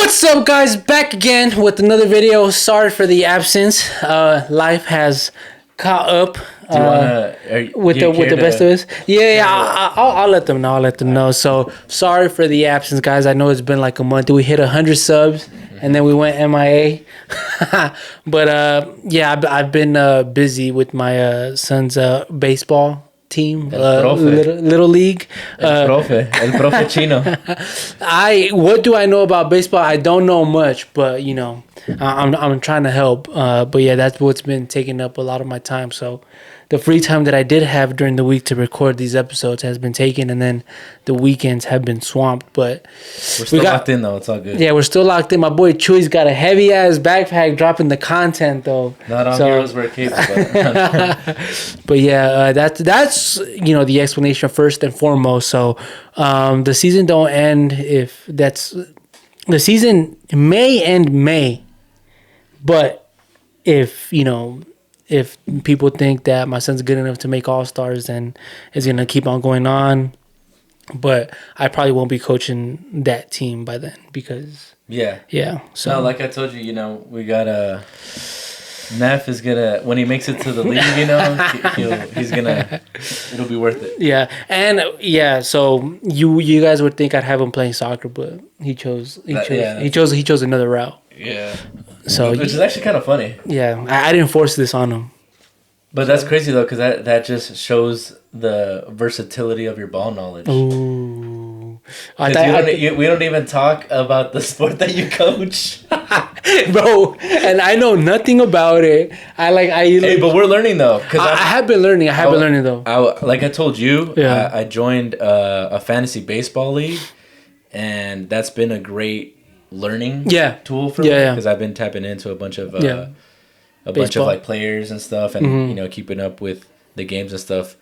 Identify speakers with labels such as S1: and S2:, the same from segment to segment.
S1: What's up, guys? Back again with another video. Sorry for the absence. Life has caught up with the best of us. Yeah. I'll let them know. So sorry for the absence, guys. I know it's been like a month. We hit 100 subs and then we went MIA. But I've been busy with my son's baseball team, little league.
S2: El profe Chino.
S1: What do I know about baseball? I don't know much, but I'm trying to help. But yeah, that's what's been taking up a lot of my time. So the free time that I did have during the week to record these episodes has been taken, and then the weekends have been swamped. But
S2: we're still locked in though. It's all good.
S1: Yeah, we're still locked in. My boy Chewy's got a heavy ass backpack dropping the content though.
S2: Not all heroes wear capes, but
S1: but yeah, that's the explanation first and foremost. So the season don't end if that's the season may end May, but if people think that my son's good enough to make All-Stars, then it's gonna keep on going on. But I probably won't be coaching that team by then because So
S2: no, like I told you, we got Neff is gonna, when he makes it to the league, it'll be worth it.
S1: Yeah, and so you guys would think I'd have him playing soccer, but he chose another route.
S2: Yeah.
S1: So
S2: which is actually kind of funny.
S1: Yeah, I didn't force this on him.
S2: But that's crazy though, because that just shows the versatility of your ball knowledge.
S1: Ooh.
S2: We don't even talk about the sport that you coach,
S1: bro. And I know nothing about it.
S2: But we're learning though.
S1: I have been learning. I have been learning though.
S2: Like I told you, I joined a fantasy baseball league, and that's been a great learning tool for me because I've been tapping into a bunch of like players and stuff, and keeping up with the games and stuff.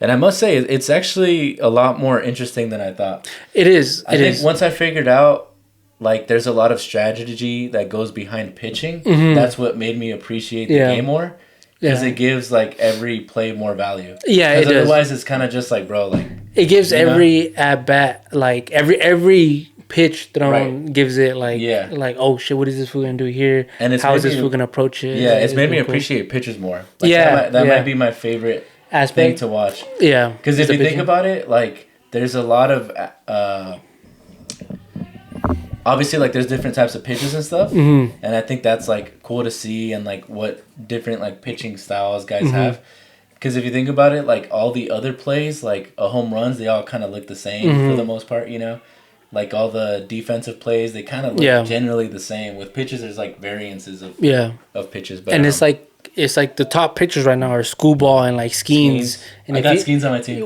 S2: And I must say, it's actually a lot more interesting than I thought.
S1: It is.
S2: I think once I figured out, like, there's a lot of strategy that goes behind pitching. That's what made me appreciate the game more. Because it gives, like, every play more value.
S1: Yeah, it does.
S2: Otherwise, it's kind of just like, bro, like...
S1: It gives every at-bat, like, every pitch thrown gives it, like, oh, shit, what is this fool going to do here? And how is this fool going to approach it?
S2: Yeah, it's made me appreciate pitches more. Like, that might be my favorite thing to watch.
S1: Yeah.
S2: Because if you think about it, like, there's a lot of... obviously, like, there's different types of pitches and stuff. And I think that's, like, cool to see, and, like, what different, like, pitching styles guys have. Because if you think about it, like, all the other plays, like, home runs, they all kind of look the same for the most part, Like, all the defensive plays, they kind of look generally the same. With pitches, there's, like, variances of pitches. But,
S1: and it's like the top pitchers right now are Schoolball and, like, Skeens. And
S2: I got Skeens on my team.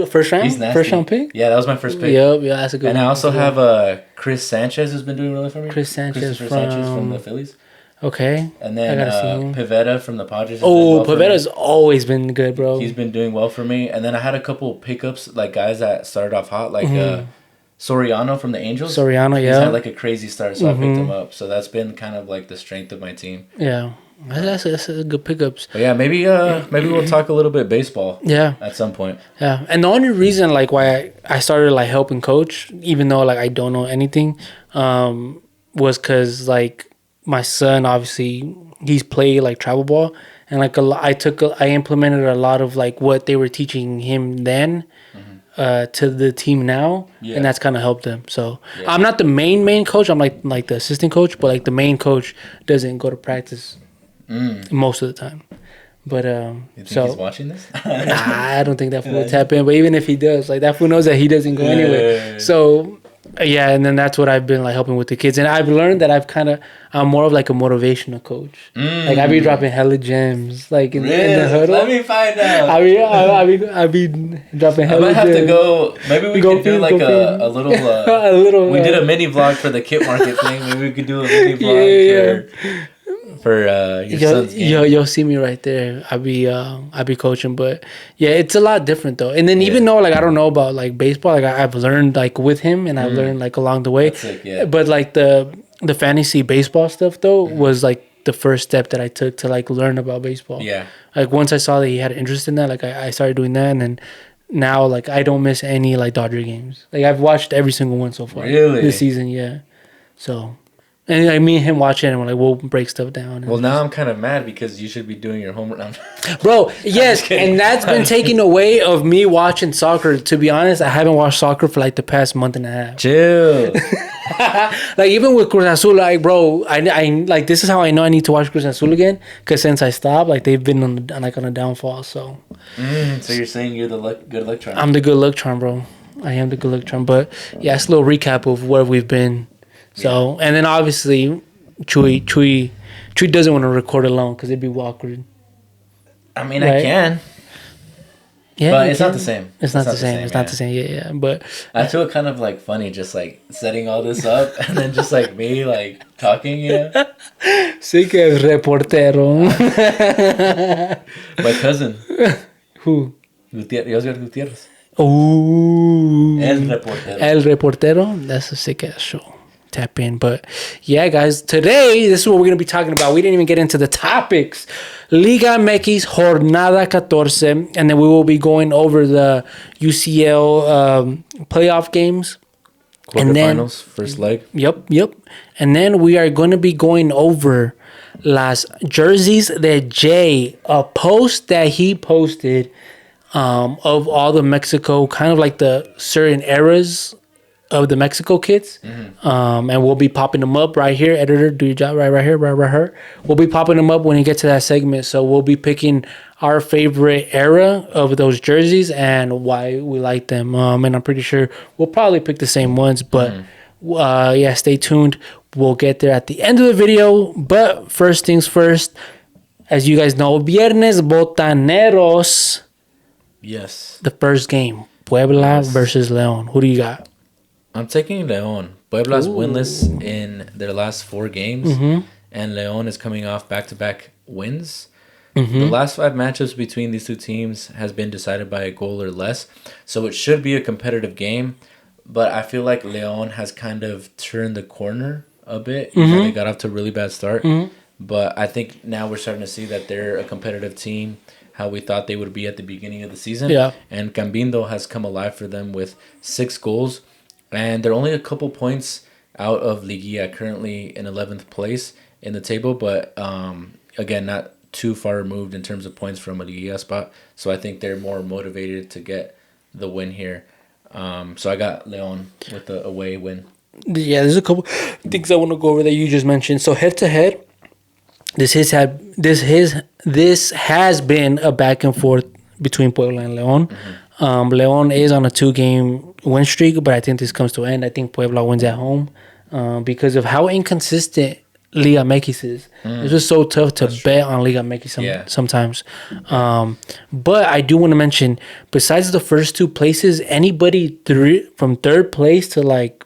S1: First round?
S2: He's nasty.
S1: First round pick?
S2: Yeah, that was my first pick.
S1: Yep, that's a good one.
S2: And I also have Chris Sanchez, who's been doing really for me.
S1: Christopher
S2: Sanchez from the Phillies.
S1: Okay.
S2: And then Pivetta from the Padres.
S1: Pivetta's always been good, bro.
S2: He's been doing well for me. And then I had a couple pickups, like, guys that started off hot, like Soriano from the Angels.
S1: He's
S2: had, like, a crazy start, so I picked him up. So that's been kind of, like, the strength of my team.
S1: Yeah. That's a good pickups.
S2: But yeah, maybe we'll talk a little bit baseball. Yeah. At some point.
S1: Yeah, and the only reason, like, why I started, like, helping coach, even though, like, I don't know anything, was because, like, my son, obviously, he's played, like, travel ball, and, like, I implemented a lot of, like, what they were teaching him then to the team now, and that's kind of helped them. So I'm not the main coach. I'm like the assistant coach, but, like, the main coach doesn't go to practice most of the time. But
S2: you think he's watching this?
S1: Nah, I don't think that fool will tap in. But even if he does, like, that fool knows that he doesn't go anywhere. So and then that's what I've been, like, helping with the kids. And I've learned that I'm more of, like, a motivational coach. Like, I be dropping hella gems, like, in the huddle.
S2: Let me find out.
S1: I be dropping hella gems.
S2: I might have to go. Maybe we could do, like, a little. A little. We did a mini vlog for the kit market thing. Maybe we could do a mini vlog for your son's game.
S1: You'll see me right there. I be coaching, but yeah, it's a lot different though. And then even though, like, I don't know about, like, baseball, like, I've learned, like, with him, and I've learned, like, along the way.
S2: That's sick,
S1: But, like, the fantasy baseball stuff though was, like, the first step that I took to, like, learn about baseball. Yeah. Like, once I saw that he had an interest in that, like, I started doing that, and then now, like, I don't miss any, like, Dodger games. Like, I've watched every single one so far.
S2: Really?
S1: This season, yeah. So, and like me and him watching, and we're like, we'll break stuff down.
S2: Well, now I'm kind of mad because you should be doing your homework now.
S1: Bro, yes, and that's been taken away of me watching soccer. To be honest, I haven't watched soccer for like the past month and a half.
S2: Chill.
S1: Like even with Cruz Azul, like bro, I like this is how I know I need to watch Cruz Azul again. Because since I stopped, like they've been on a downfall. So,
S2: So you're saying you're the good luck charm?
S1: I'm the good luck charm, bro. I am the good luck charm. But yeah, it's a little recap of where we've been. So, and then obviously, Chewy doesn't want to record alone because it'd be awkward.
S2: I mean, right? I can.
S1: Yeah,
S2: but it's not the same.
S1: It's not the same. It's not the same. Yeah. But
S2: I feel kind of like funny, just like setting all this up, and then just like me like talking. Yeah.
S1: Sí que es reportero.
S2: My cousin.
S1: Who?
S2: Oscar Gutierrez.
S1: Ooh.
S2: El reportero.
S1: El reportero. That's a sick ass show. Tap in. But yeah, guys, today this is what we're gonna be talking about. We didn't even get into the topics. Liga MX Jornada 14, and then we will be going over the UCL playoff games.
S2: Quarterfinals, first leg.
S1: Yep. And then we are going to be going over las jerseys that Jay, a post that he posted of all the Mexico, kind of like the certain eras of the Mexico kits. And we'll be popping them up right here. Editor, do your job right here. We'll be popping them up when you get to that segment. So we'll be picking our favorite era of those jerseys and why we like them. And I'm pretty sure we'll probably pick the same ones. But yeah, stay tuned. We'll get there at the end of the video. But first things first, as you guys know, Viernes Botaneros.
S2: Yes.
S1: The first game, Puebla versus León. Who do you got?
S2: I'm taking León. Puebla's winless in their last 4 games, and León is coming off back-to-back wins. The last 5 matchups between these two teams has been decided by a goal or less, so it should be a competitive game. But I feel like León has kind of turned the corner a bit. You know, they got off to a really bad start, but I think now we're starting to see that they're a competitive team, how we thought they would be at the beginning of the season.
S1: Yeah.
S2: And Cambindo has come alive for them with 6 goals. And they're only a couple points out of Liguilla, currently in 11th place in the table. But, again, not too far removed in terms of points from a Liguilla spot. So I think they're more motivated to get the win here. So I got León with the away win.
S1: Yeah, there's a couple things I want to go over that you just mentioned. So head-to-head, this has been a back and forth between Puebla and León. León is on a 2-game win streak, but I think this comes to an end. I think Puebla wins at home because of how inconsistent Liga MX is. It's just so tough to bet on Liga MX sometimes. But I do want to mention, besides the first 2 places, anybody from 3rd place to like,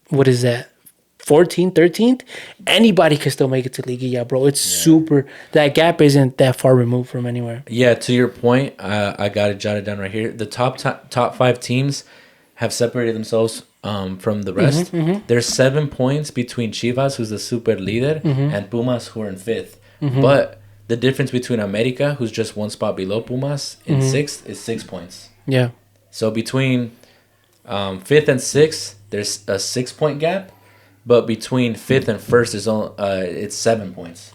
S1: what is that? 14th, 13th, anybody can still make it to Liguilla, bro. It's super. That gap isn't that far removed from anywhere.
S2: Yeah, to your point, I got it jotted down right here. The top 5 teams have separated themselves from the rest. There's 7 points between Chivas, who's the super leader, and Pumas, who are in 5th. But the difference between America, who's just 1 spot below Pumas, in 6th, is 6 points.
S1: Yeah.
S2: So between 5th and 6th, there's a 6-point gap. But between 5th and 1st, it's 7 points.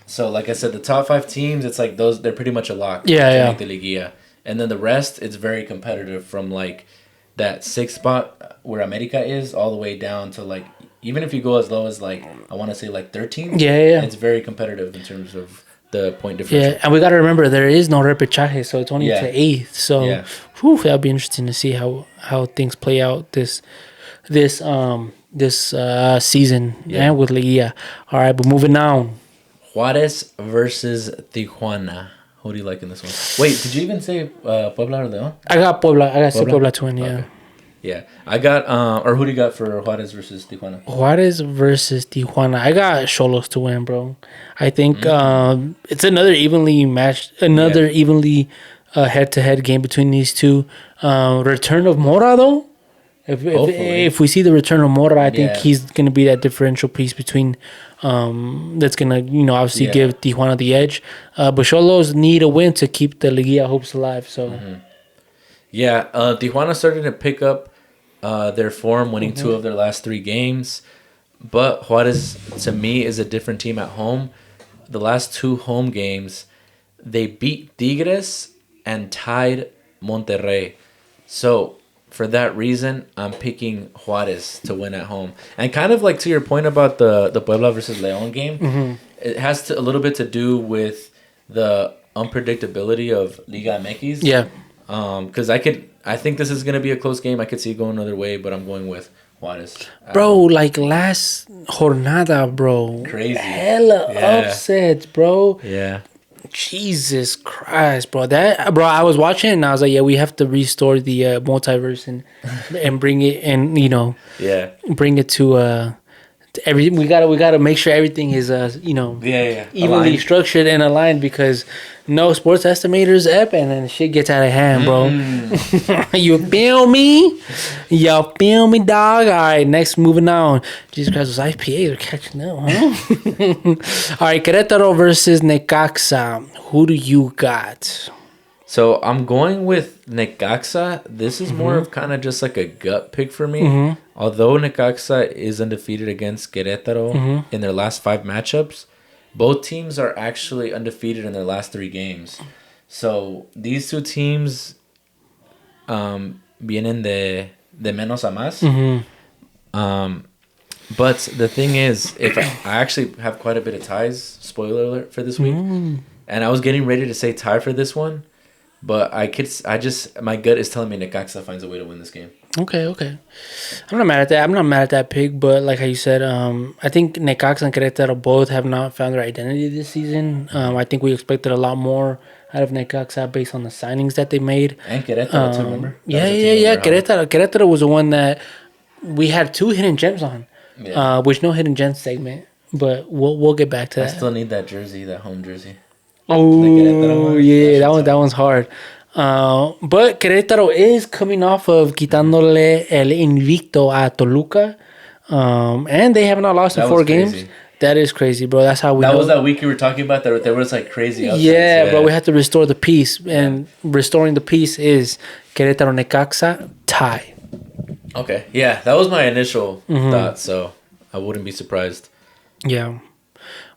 S2: So, like I said, the top 5 teams, it's like those, they're pretty much a lock to make the Liguilla. And then the rest, it's very competitive from like that 6th spot where America is all the way down to like, even if you go as low as like, I want to say like 13.
S1: Yeah.
S2: It's very competitive in terms of the point differential.
S1: Yeah, and we got to remember there is no repechaje, so it's only to 8th. So, that'll be interesting to see how things play out this season with Liguilla. All right, but moving on.
S2: Juarez versus Tijuana. Who do you like in this one? Wait, did you even say Puebla or León?
S1: I got Puebla. I got Puebla to win,
S2: Okay. Yeah. I got, or who do you got for Juarez versus Tijuana?
S1: Juarez versus Tijuana. I got Xolos to win, bro. I think it's another evenly head-to-head game between these two. Return of Mora, though. If we see the return of Mora, I think he's going to be that differential piece between that's going to, obviously give Tijuana the edge. But Xolos need a win to keep the Liguilla hopes alive. So,
S2: Tijuana started to pick up their form, winning 2 of their last 3 games. But Juarez, to me, is a different team at home. The last 2 home games, they beat Tigres and tied Monterrey. So, for that reason, I'm picking Juarez to win at home. And kind of like to your point about the Puebla versus León game, it has a little bit to do with the unpredictability of Liga MX.
S1: Yeah.
S2: Because I think this is going to be a close game. I could see it going another way, but I'm going with Juarez.
S1: Bro, like last Jornada, bro.
S2: Crazy.
S1: Hella upsets, bro.
S2: Yeah.
S1: Jesus Christ, bro. I was watching it and I was like, yeah, we have to restore the multiverse and bring it and,
S2: Yeah.
S1: bring it to everything. We gotta make sure everything is evenly
S2: Aligned.
S1: structured and aligned, because no sports estimators up and then shit gets out of hand, bro. You feel me? You feel me, dog? All right, next, moving on. Jesus Christ, those IPAs are catching up, huh? All right, Querétaro versus Necaxa. Who do you got?
S2: So I'm going with Necaxa. This is more of kind of just like a gut pick for me. Although Necaxa is undefeated against Querétaro in their last 5 matchups, both teams are actually undefeated in their last 3 games. So these 2 teams vienen de menos a más. But the thing is, if I actually have quite a bit of ties, spoiler alert for this week, and I was getting ready to say tie for this one, but my gut is telling me Necaxa finds a way to win this game.
S1: Okay. I'm not mad at that. I'm not mad at that pick, but like how you said, I think Necaxa and Querétaro both have not found their identity this season. I think we expected a lot more out of Necaxa based on the signings that they made.
S2: And Querétaro too, remember?
S1: Yeah. Querétaro was the one that we had 2 hidden gems on, which no hidden gems segment, but we'll get back to that.
S2: I still need that jersey, that home jersey.
S1: Oh, yeah, that one's hard. But Querétaro is coming off of quitándole el invicto a Toluca. And they have not lost in 4 games.
S2: Crazy.
S1: That is crazy, bro. That's how we know.
S2: That was that week you were talking about. There was like crazy upsets.
S1: Yeah, bro. We had to restore the peace. And restoring the peace is Querétaro Necaxa tie.
S2: Okay. Yeah, that was my initial thought, so I wouldn't be surprised.
S1: Yeah.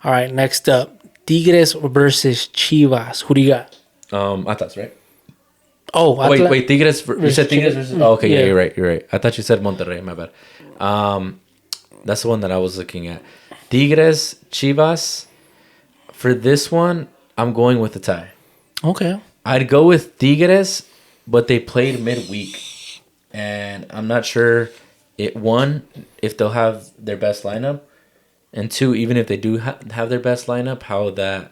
S1: All right, next up. Tigres versus Chivas. Who do you got?
S2: Atlas, right?
S1: Oh,
S2: wait. Tigres. You said Tigres versus. Oh, okay,
S1: yeah,
S2: you're right. I thought you said Monterrey. My bad. That's the one that I was looking at. Tigres, Chivas. For this one, I'm going with the tie.
S1: Okay.
S2: I'd go with Tigres, but they played midweek, and I'm not sure if they'll have their best lineup, and 2, even if they do have their best lineup, how that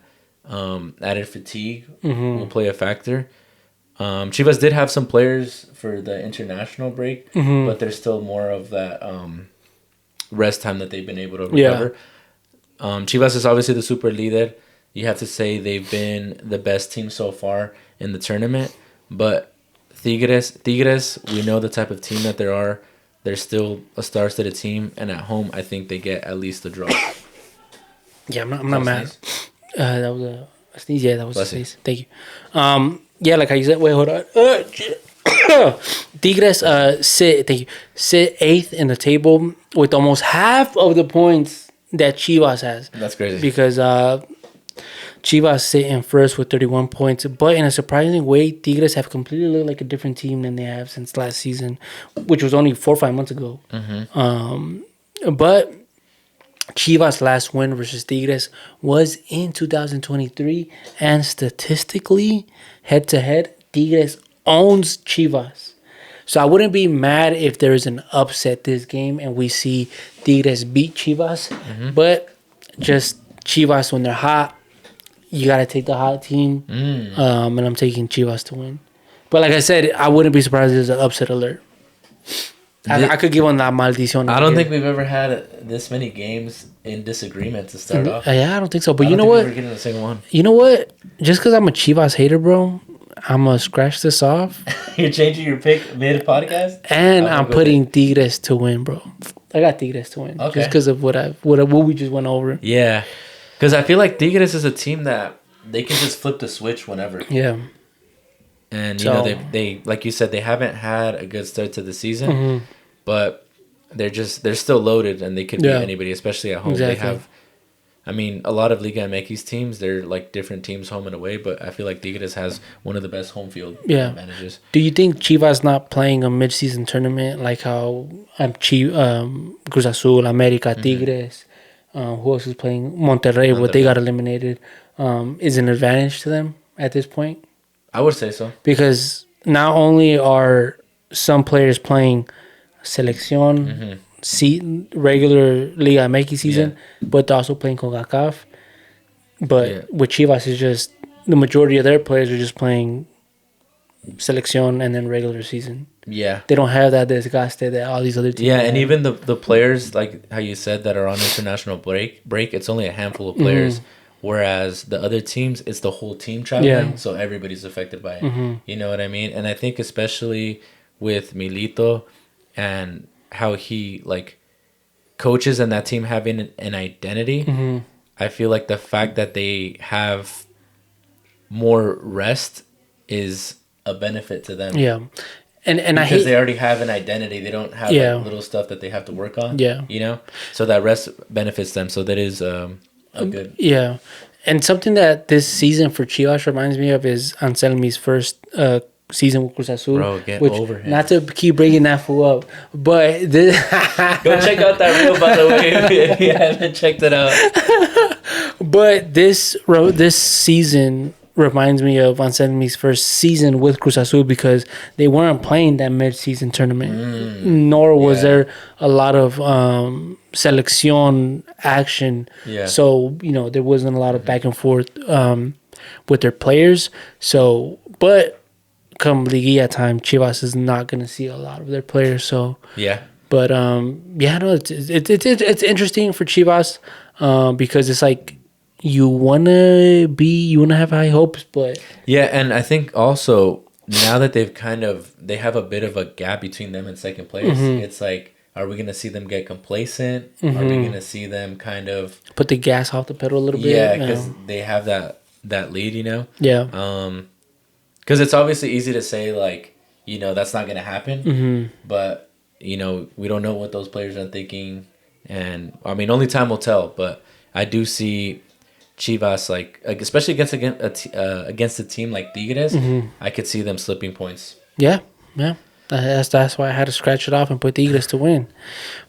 S2: added fatigue will play a factor. Chivas did have some players for the international break, but there's still more of that rest time that they've been able to recover. Chivas is obviously the super leader. You have to say they've been the best team so far in the tournament, but Tigres, we know the type of team that they are. They're still a star-studded team, and at home, I think they get at least a draw.
S1: Yeah, I'm not mad. That was a sneeze. Yeah, that was a sneeze. Thank you. Yeah, like how you said. Wait, hold on. Tigres sit 8th in the table with almost half of the points that Chivas has.
S2: That's crazy.
S1: Because Chivas sit in first with 31 points, but in a surprising way, Tigres have completely looked like a different team than they have since last season, which was only 4 or 5 months ago. But Chivas' last win versus Tigres was in 2023, and statistically, head-to-head, Tigres owns Chivas. So I wouldn't be mad if there is an upset this game and we see Tigres beat Chivas, but just Chivas when they're hot, you got to take the hot team, and I'm taking Chivas to win. But like I said, I wouldn't be surprised if there's an upset alert. I could give on that maldición.
S2: I don't think we've ever had this many games in disagreement to start off.
S1: Yeah, I don't think so. But you know what?
S2: We're getting the same one.
S1: You know what? Just because I'm a Chivas hater, bro, I'm going to scratch this off.
S2: You're changing your pick mid-podcast?
S1: And I'm putting Tigres to win, bro. I got Tigres to win. Okay. Just because of what we just went over.
S2: Yeah. Because I feel like Tigres is a team that they can just flip the switch whenever.
S1: Yeah.
S2: And, you know, they like you said, they haven't had a good start to the season. But they're still loaded and they could beat anybody, especially at home.
S1: Exactly.
S2: They have, I mean, a lot of Liga MX teams, they're like different teams home and away, but I feel like Tigres has one of the best home field advantages.
S1: Do you think Chivas not playing a mid-season tournament like how Cruz Azul, America, Tigres, who else is playing? Monterrey, but they got eliminated, is an advantage to them at this point?
S2: I would say so.
S1: Because not only are some players playing Selección, regular Liga MX season, but they're also playing CONCACAF. But with Chivas, it's just the majority of their players are just playing Selección and then regular season.
S2: Yeah.
S1: They don't have that desgaste that all these other teams have.
S2: And even the players, like how you said, that are on international break, it's only a handful of players. Whereas the other teams, it's the whole team traveling, so everybody's affected by it. You know what I mean? And I think especially with Milito and how he like coaches and that team having an identity, I feel like the fact that they have more rest is a benefit to them.
S1: Yeah. And
S2: because
S1: I hate
S2: they already have an identity. They don't have like, little stuff that they have to work on.
S1: Yeah.
S2: You know? So that rest benefits them. So that is a good.
S1: Yeah. And something that this season for Chivas reminds me of is Anselmi's first season with Cruz Azul.
S2: Bro, get over him.
S1: Not to keep bringing that fool up, but this
S2: Go check out that reel, by the way, if you haven't checked it out.
S1: But this season reminds me of Anselmi's first season with Cruz Azul because they weren't playing that mid-season tournament, nor was there a lot of selección action.
S2: Yeah.
S1: So, there wasn't a lot of back and forth with their players. So, but come Liguilla time, Chivas is not going to see a lot of their players. So,
S2: yeah.
S1: But, it's interesting for Chivas because it's like, you wanna have high hopes, but
S2: and I think also now that they have a bit of a gap between them and second place. It's like, are we gonna see them get complacent? Are we gonna see them kind of
S1: put the gas off the pedal a little bit?
S2: Yeah, because they have that lead,
S1: Yeah.
S2: Because it's obviously easy to say like, that's not gonna happen, but we don't know what those players are thinking, and I mean only time will tell. But I do see Chivas, like especially against a team like Tigres, I could see them slipping points.
S1: Yeah. That's why I had to scratch it off and put Tigres to win.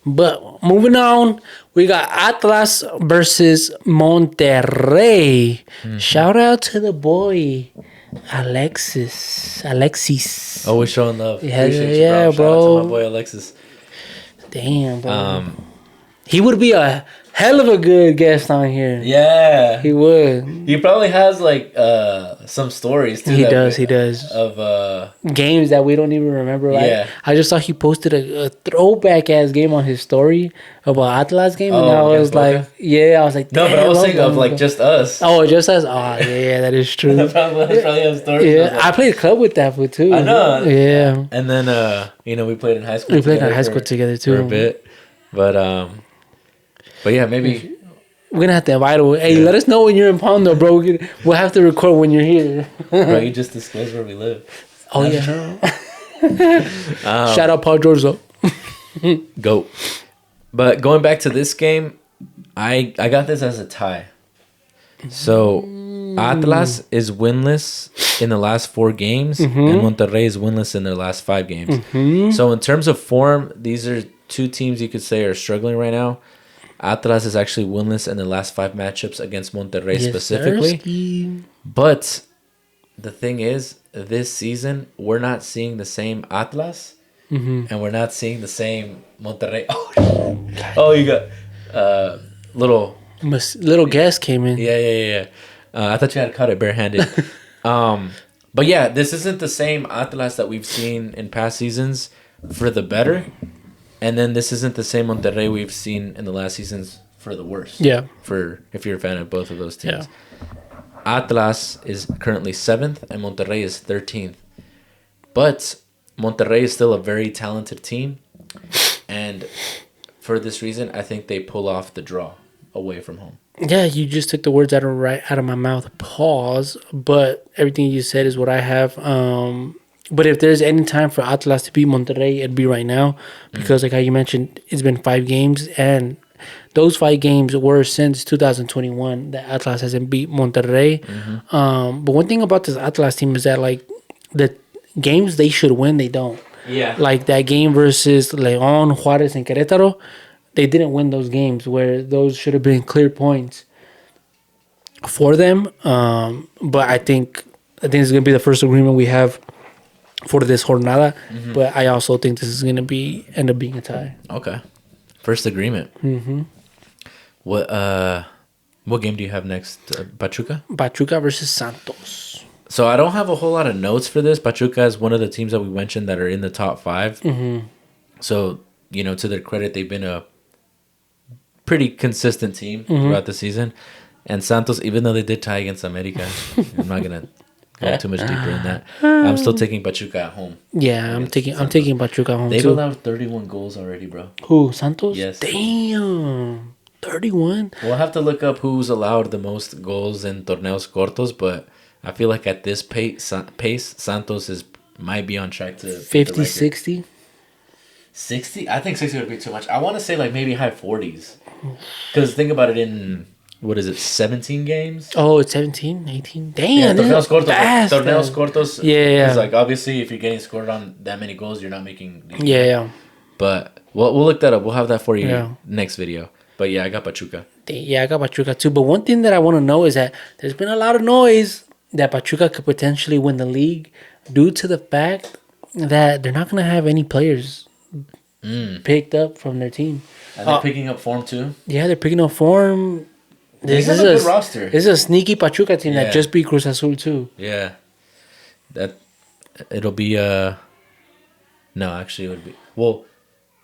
S1: But moving on, we got Atlas versus Monterrey. Shout out to the boy Alexis.
S2: Always showing love.
S1: Yeah,
S2: bro. Shout
S1: bro.
S2: out to my boy Alexis.
S1: Damn, bro. He would be a hell of a good guest on here.
S2: Yeah.
S1: He would.
S2: He probably has like some stories too.
S1: He does.
S2: Of
S1: games that we don't even remember.
S2: Yeah.
S1: I just saw he posted a throwback ass game on his story about Atlas game, and I was like, I was like,
S2: no, but I was saying of like just us.
S1: Oh, just us. Oh, yeah, that is true.
S2: That's probably a story.
S1: Yeah, I played club with that fool too.
S2: I know.
S1: Yeah.
S2: And then we played in high school.
S1: We played in high school together too
S2: for a bit, but yeah, maybe
S1: we're gonna have to invite him. Hey, let us know when you're in Pondo, bro. We'll have to record when you're here.
S2: Bro, you just disclosed where we live.
S1: Oh yeah. Shout out Paul George though.
S2: Go. But going back to this game, I got this as a tie. So Atlas is winless in the last 4 games, and Monterrey is winless in their last 5 games. So in terms of form, these are 2 teams you could say are struggling right now. Atlas is actually winless in the last 5 matchups against Monterrey specifically. But the thing is, this season, we're not seeing the same Atlas, and we're not seeing the same Monterrey. Oh, you got
S1: little gas came in.
S2: Yeah. I thought you had caught it barehanded. But yeah, this isn't the same Atlas that we've seen in past seasons for the better. And then this isn't the same Monterrey we've seen in the last seasons for the worse.
S1: Yeah.
S2: For if you're a fan of both of those teams. Yeah. Atlas is currently 7th and Monterrey is 13th. But Monterrey is still a very talented team. And for this reason, I think they pull off the draw away from home.
S1: Yeah, you just took the words out of my mouth. Pause. But everything you said is what I have. But if there's any time for Atlas to beat Monterrey, it'd be right now. Because, like how you mentioned, it's been 5 games. And those 5 games were since 2021 that Atlas hasn't beat Monterrey. But one thing about this Atlas team is that, like, the games they should win, they don't.
S2: Yeah.
S1: Like that game versus León, Juárez, and Querétaro, they didn't win those games where those should have been clear points for them. But I think it's gonna be the first agreement we have for this jornada. But I also think this is gonna end up being a tie.
S2: Okay. First agreement. What game do you have next? Pachuca?
S1: Pachuca versus Santos.
S2: So I don't have a whole lot of notes for this. Pachuca is one of the teams that we mentioned that are in the top 5. So, to their credit, they've been a pretty consistent team throughout the season. And Santos, even though they did tie against America, I'm not gonna go too much deeper in that. I'm still taking Pachuca at home.
S1: Yeah, I'm taking Pachuca home
S2: They've
S1: too.
S2: allowed 31 goals already, bro.
S1: Who, Santos?
S2: Yes.
S1: Damn, 31.
S2: We'll have to look up who's allowed the most goals in torneos cortos, but I feel like at this pace Santos might be on track to
S1: 50, 60.
S2: 60? I think 60 would be too much. I want to say like maybe high 40s. Because think about it, in, 17 games?
S1: Oh, it's 17, 18. Damn,
S2: Yeah, torneos cortos.
S1: fast,
S2: Torneos cortos.
S1: Yeah.
S2: Because like obviously if you're getting scored on that many goals, you're not making...
S1: Yeah.
S2: But we'll look that up. We'll have that for you
S1: Yeah.
S2: next video. But yeah, I got Pachuca.
S1: Yeah, I got Pachuca too. But one thing that I want to know is that there's been a lot of noise that Pachuca could potentially win the league due to the fact that they're not going to have any players picked up from their team.
S2: And they're picking up form too?
S1: Yeah, they're picking up form.
S2: They have a good roster.
S1: This is a sneaky Pachuca team that just beat Cruz Azul too.
S2: Yeah. It'll be no, actually it would be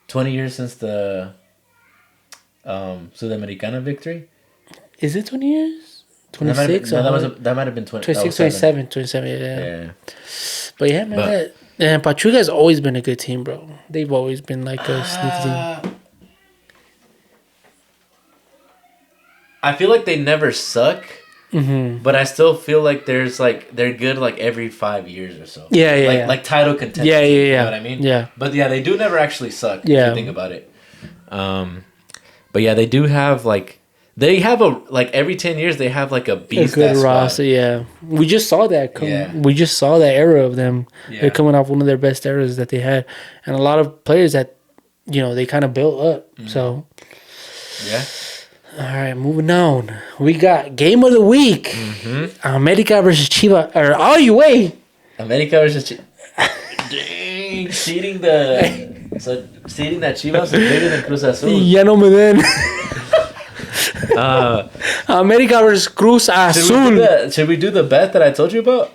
S2: 20 years since the Sudamericana victory.
S1: Is it 20 years? 26?
S2: That might have been
S1: 26, 27,
S2: Yeah.
S1: But yeah, man. And Pachuca has always been a good team, bro. They've always been like a sneaky team.
S2: I feel like they never suck, but I still feel like they're good like every 5 years or so.
S1: Yeah.
S2: Like title contenders.
S1: Yeah.
S2: You know what I mean?
S1: Yeah.
S2: But yeah, they do never actually suck.
S1: Yeah.
S2: If you think about it. But yeah, they do have they have every 10 years they have like a beast.
S1: A good roster. Yeah, we just saw that. We just saw that era of them.
S2: Yeah.
S1: They're coming off one of their best eras that they had, and a lot of players that they kind of built up. So
S2: yeah.
S1: All right, moving on. We got game of the week. America versus Chivas. Or
S2: America versus Dang, seeding that Chivas is bigger than Cruz Azul.
S1: Ya no me den. America versus Cruz Azul.
S2: Should we do the bet that I told you about?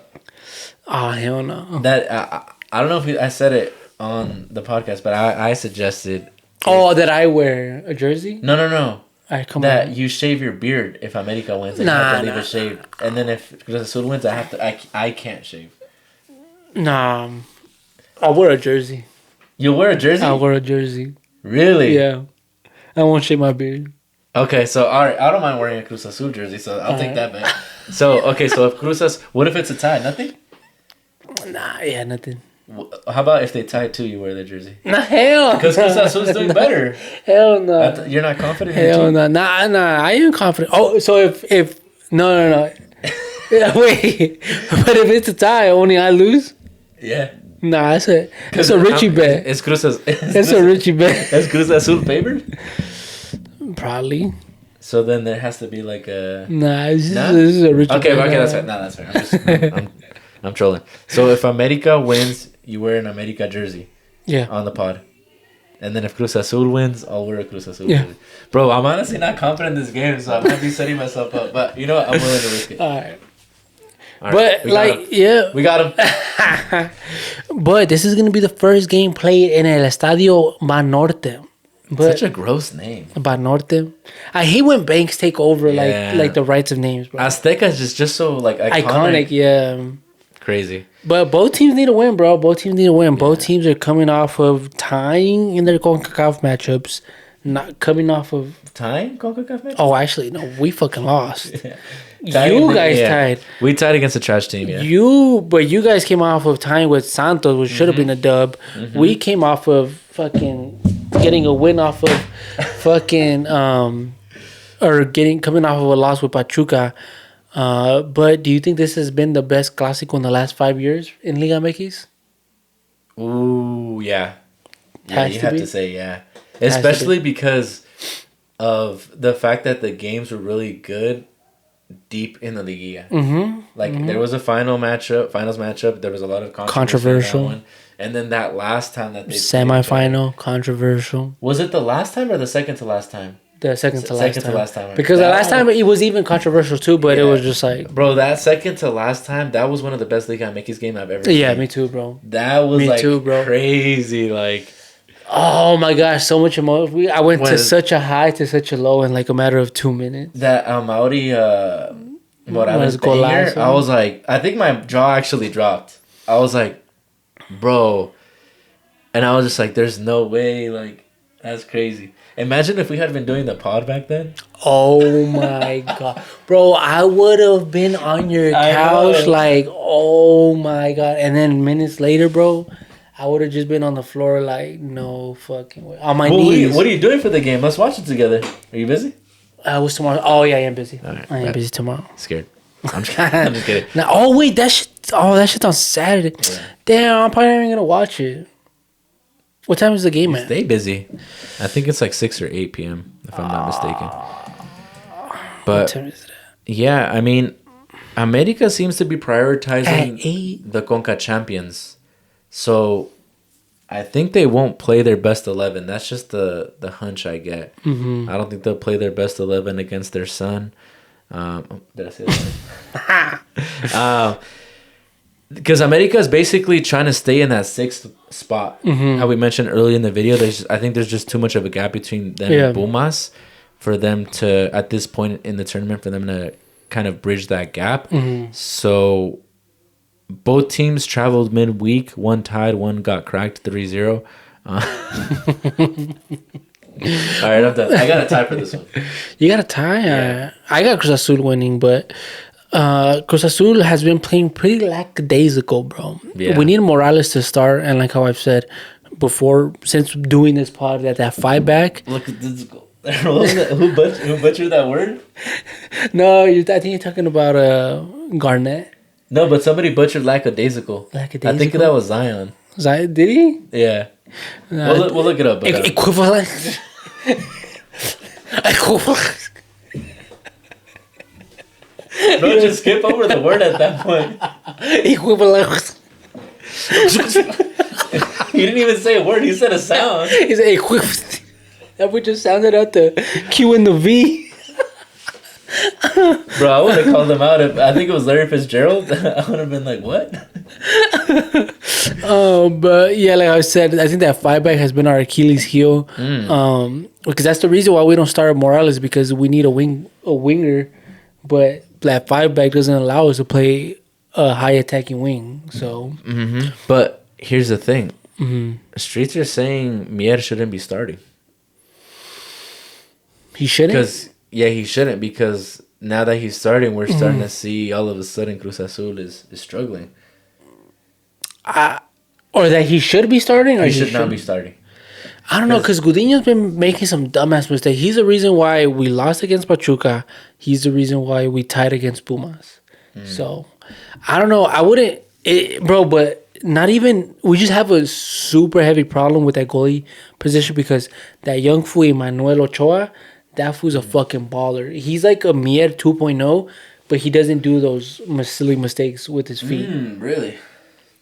S1: Oh, hell no.
S2: That I don't know if I said it on the podcast, but I suggested.
S1: That I wear a jersey?
S2: No.
S1: All right, come
S2: that
S1: on.
S2: you shave your beard if America wins. And you have to leave it shaved. And then if Cruz Azul wins, I can't shave.
S1: Nah. I'll wear a jersey.
S2: You'll wear a jersey?
S1: I'll wear a jersey.
S2: Really?
S1: Yeah. I won't shave my beard.
S2: Okay, so all right, I don't mind wearing a Cruz Azul jersey, so I'll take that bet. So if Cruz Azul, what if it's a tie? Nothing?
S1: Nah, yeah, nothing.
S2: How about if they tie too, you wear the jersey?
S1: Nah, hell.
S2: Because Cruz Azul's doing better.
S1: Hell no.
S2: You're not confident?
S1: Hell no. Nah. I am confident. Oh, so if no. Yeah, wait. But if it's a tie, only I lose?
S2: Yeah.
S1: Nah, it's a Richie bet.
S2: It's Cruz Azul.
S1: It's a Richie bet.
S2: Is Cruz Azul favored?
S1: Probably.
S2: So then there has to be like a...
S1: Nah, this is a Richie bet.
S2: Okay, that's fair. No, that's fair. I'm trolling. So if America wins, you wear an America jersey.
S1: Yeah.
S2: On the pod. And then if Cruz Azul wins, I'll wear a Cruz Azul jersey. Bro, I'm honestly not confident in this game, so I might be setting myself up. But you know what? I'm willing to risk it.
S1: All right. But
S2: we got him.
S1: But this is gonna be the first game played in El Estadio Banorte.
S2: Such a gross name.
S1: Banorte. I hate when banks take over like the rights of names, bro.
S2: Azteca is just so like iconic.
S1: Yeah.
S2: Crazy.
S1: But both teams need to win, bro. Both teams are coming off of tying in their CONCACAF matchups. not coming off of.
S2: Tying CONCACAF matches?
S1: Oh, actually, no, we fucking lost.
S2: Yeah.
S1: You guys tied.
S2: We tied against a trash team, yeah.
S1: But you guys came off of tying with Santos, which should have been a dub. We came off of fucking getting a win off of fucking or coming off of a loss with Pachuca. But do you think this has been the best Clásico in the last 5 years in Liga MX?
S2: Ooh, yeah. Yeah,
S1: Has
S2: you
S1: to
S2: have
S1: be.
S2: to say yeah.
S1: Has to
S2: Especially because of the fact that the games were really good deep in the Liga. There was a finals matchup. There was a lot of controversial. In that one. And then that last time that they
S1: Semi-final, controversial.
S2: Was it the last time or the second to last time?
S1: The second to last time. Because
S2: that
S1: the last time it was even controversial too, but it was just like...
S2: Bro, that second to last time, that was one of the best Liga MX game I've ever seen.
S1: Yeah, me too, bro.
S2: That was crazy. Like...
S1: Oh my gosh, so much emotion. I went to such a high to such a low in like a matter of 2 minutes.
S2: That Mauri Morales banger, I was like, I think my jaw actually dropped. I was like, bro. And I was just like, there's no way. Like, that's crazy. Imagine if we had been doing the pod back then.
S1: Oh my god. Bro, I would have been on your couch like, oh my god. And then minutes later, bro, I would have just been on the floor like, no fucking way. On my knees.
S2: What are you doing for the game? Let's watch it together. Are you busy?
S1: What's tomorrow? Oh, yeah, I am busy.
S2: Right,
S1: I am busy tomorrow.
S2: Scared. I'm just kidding.
S1: Now, wait, that shit's on Saturday. Yeah. Damn, I'm probably not even going to watch it. What time is the game at?
S2: Stay busy. I think it's like 6 or 8 p.m., if I'm not mistaken. But, what time is it at? Yeah, I mean, America seems to be prioritizing the Conca champions. So, I think they won't play their best 11. That's just the hunch I get. I don't think they'll play their best 11 against their son. Did I say that? Because America is basically trying to stay in that 6th spot. How we mentioned earlier in the video, I think there's just too much of a gap between them and Pumas for them to, at this point in the tournament, for them to kind of bridge that gap. So both teams traveled midweek. One tied, one got cracked 3-0. All right, I'm done. I got a tie for this one.
S1: You got a tie? Yeah. I got Cruz Azul winning, but Cruz Azul has been playing pretty lackadaisical, bro. Yeah. We need Morales to start, and like how I've said before, since doing this pod, that 5 back.
S2: Look at this. Who butchered that word?
S1: No, I think you're talking about Garnett.
S2: No, but somebody butchered lackadaisical. I think that was Zion.
S1: Zion, did he?
S2: Yeah. We'll look it up.
S1: Equivalent.
S2: Bro, just skip over the word at that point.
S1: Equivalent.
S2: He didn't even say a word. He said a sound.
S1: He said equivalent. That would just sounded out the Q and the V.
S2: Bro, I would have called him out if I think it was Larry Fitzgerald. I would have been like, what?
S1: But yeah, like I said, I think that 5 back has been our Achilles heel. Because that's the reason why we don't start Morales, because we need a winger, but that 5 back doesn't allow us to play a high attacking wing. So,
S2: but here's the thing: Streets are saying Mier shouldn't be starting.
S1: He shouldn't.
S2: He shouldn't, because now that he's starting, we're starting to see all of a sudden Cruz Azul is struggling.
S1: Or that he should be starting, or
S2: he should not be starting.
S1: I don't know, because Gudiño's been making some dumbass mistakes. He's the reason why we lost against Pachuca. He's the reason why we tied against Pumas. So, I don't know. I wouldn't... but not even... We just have a super heavy problem with that goalie position, because that young fool, Emmanuel Ochoa, that fool's a fucking baller. He's like a Mier 2.0, but he doesn't do those silly mistakes with his feet.
S2: Really?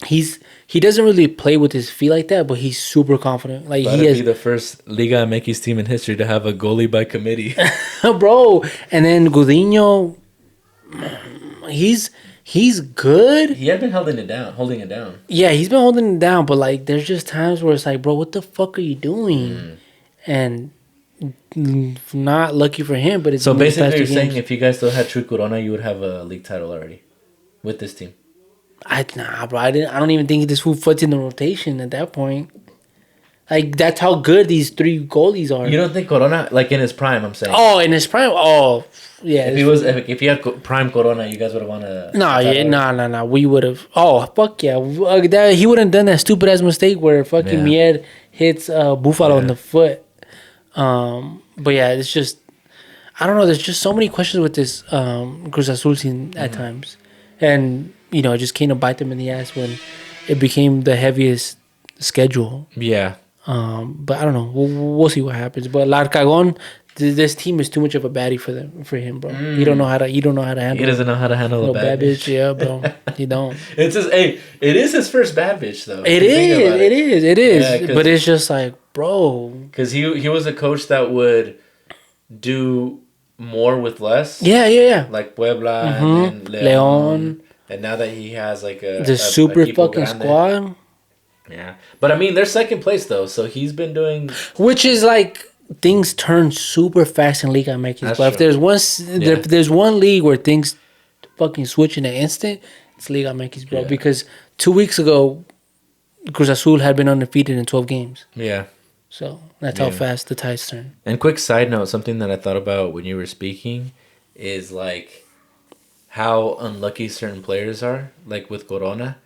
S1: He doesn't really play with his feet like that, but he's super confident. Like
S2: he is the first Liga MX team in history to have a goalie by committee,
S1: bro. And then Gudiño, he's good.
S2: He had been holding it down.
S1: Yeah, he's been holding it down, but like there's just times where it's like, bro, what the fuck are you doing? And not lucky for him, but it's
S2: so basically you're saying if you guys still had True Corona, you would have a league title already with this team.
S1: Bro. I don't even think this fool fits in the rotation at that point. Like, that's how good these three goalies are.
S2: You don't think Corona, like in his prime, I'm saying?
S1: Oh, in his prime? Oh, yeah.
S2: If he had prime Corona, you guys would have won a
S1: No, yeah,
S2: title.
S1: no. We would have. Oh, fuck yeah. He wouldn't have done that stupid ass mistake where fucking
S2: Yeah.
S1: Mier hits Buffalo in
S2: Yeah.
S1: the foot. But yeah, it's just, I don't know. There's just so many questions with this Cruz Azul team at times, and it just came to bite them in the ass when it became the heaviest schedule.
S2: Yeah.
S1: But I don't know. We'll see what happens. But Larcagon, this team is too much of a baddie for him, bro. He don't know how to. He don't know how to handle.
S2: He doesn't know how to handle a
S1: little
S2: bad bitch.
S1: Yeah, bro. He don't.
S2: It's his. Hey, it is his first bad bitch though.
S1: It is. It is.
S2: Yeah,
S1: but it's just like, bro.
S2: Because he was a coach that would do more with less.
S1: Yeah.
S2: Like Puebla and then Leon. And now that he has like
S1: the super fucking
S2: grande.
S1: squad.
S2: Yeah, but I mean they're second place though, so he's been doing.
S1: Which is like, things turn super fast in Liga MX.
S2: That's
S1: But
S2: true.
S1: if there's one league where things fucking switch in an instant, it's Liga MX, bro.
S2: Yeah.
S1: Because 2 weeks ago, Cruz Azul had been undefeated in 12 games.
S2: Yeah.
S1: So that's how fast the tides turn.
S2: And quick side note, something that I thought about when you were speaking is like how unlucky certain players are, like with Corona.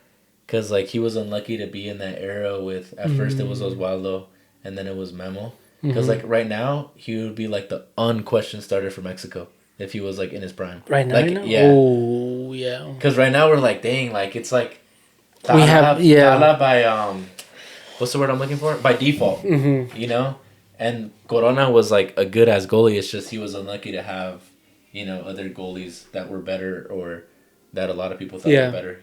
S2: Because like he was unlucky to be in that era with, at first it was Osvaldo and then it was Memo. Because like right now, he would be like the unquestioned starter for Mexico if he was like in his prime.
S1: Right now?
S2: Like, yeah.
S1: Oh, yeah.
S2: Because right now we're like, dang, like it's like
S1: We have,
S2: Tala by what's the word I'm looking for? By default, you know. And Corona was like a good ass goalie. It's just he was unlucky to have, other goalies that were better or that a lot of people thought were better,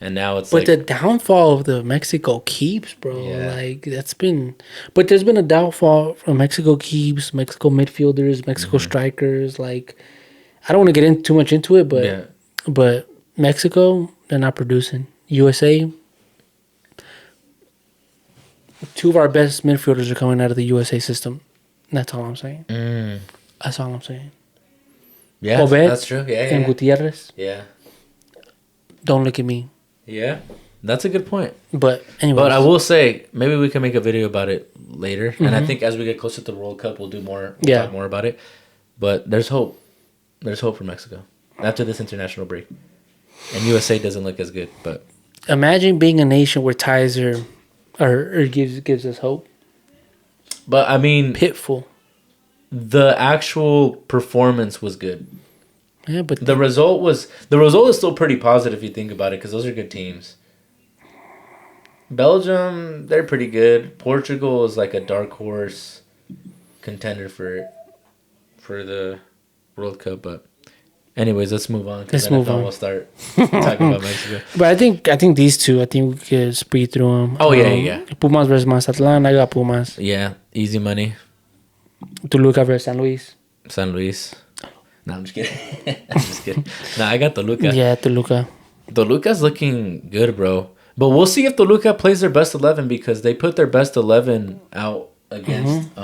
S2: And now it's
S1: But the downfall of the Mexico keeps, bro.
S2: Yeah.
S1: Like, that's been. But there's been a downfall from Mexico keeps, Mexico midfielders, Mexico strikers. Like, I don't want to get too much into it, but Mexico, they're not producing. USA, 2 of our best midfielders are coming out of the USA system. That's all I'm saying. That's all I'm saying.
S2: Yeah,
S1: Obed
S2: that's true. Yeah,
S1: and Gutierrez.
S2: Yeah.
S1: Don't look at me.
S2: Yeah. That's a good point.
S1: But anyway.
S2: But I will say, maybe we can make a video about it later. And I think as we get closer to the World Cup, we'll do more. We'll talk more about it. But there's hope. There's hope for Mexico after this international break. And USA doesn't look as good, but
S1: imagine being a nation where ties are gives us hope.
S2: But I mean,
S1: Pitful.
S2: the actual performance was good.
S1: Yeah, but
S2: the result is still pretty positive if you think about it, because those are good teams. Belgium, they're pretty good. Portugal is like a dark horse contender for the World Cup. But anyways, let's move on.
S1: Let's move on.
S2: We'll start talking about Mexico.
S1: But I think these two, I think we could speed through them.
S2: Oh yeah.
S1: Pumas versus Mazatlan. I got Pumas.
S2: Yeah, easy money.
S1: Toluca versus San Luis.
S2: San Luis. No, I'm just kidding. No, I got Toluca.
S1: Yeah, Toluca.
S2: Toluca's looking good, bro. But we'll see if Toluca plays their best 11, because they put their best 11 out against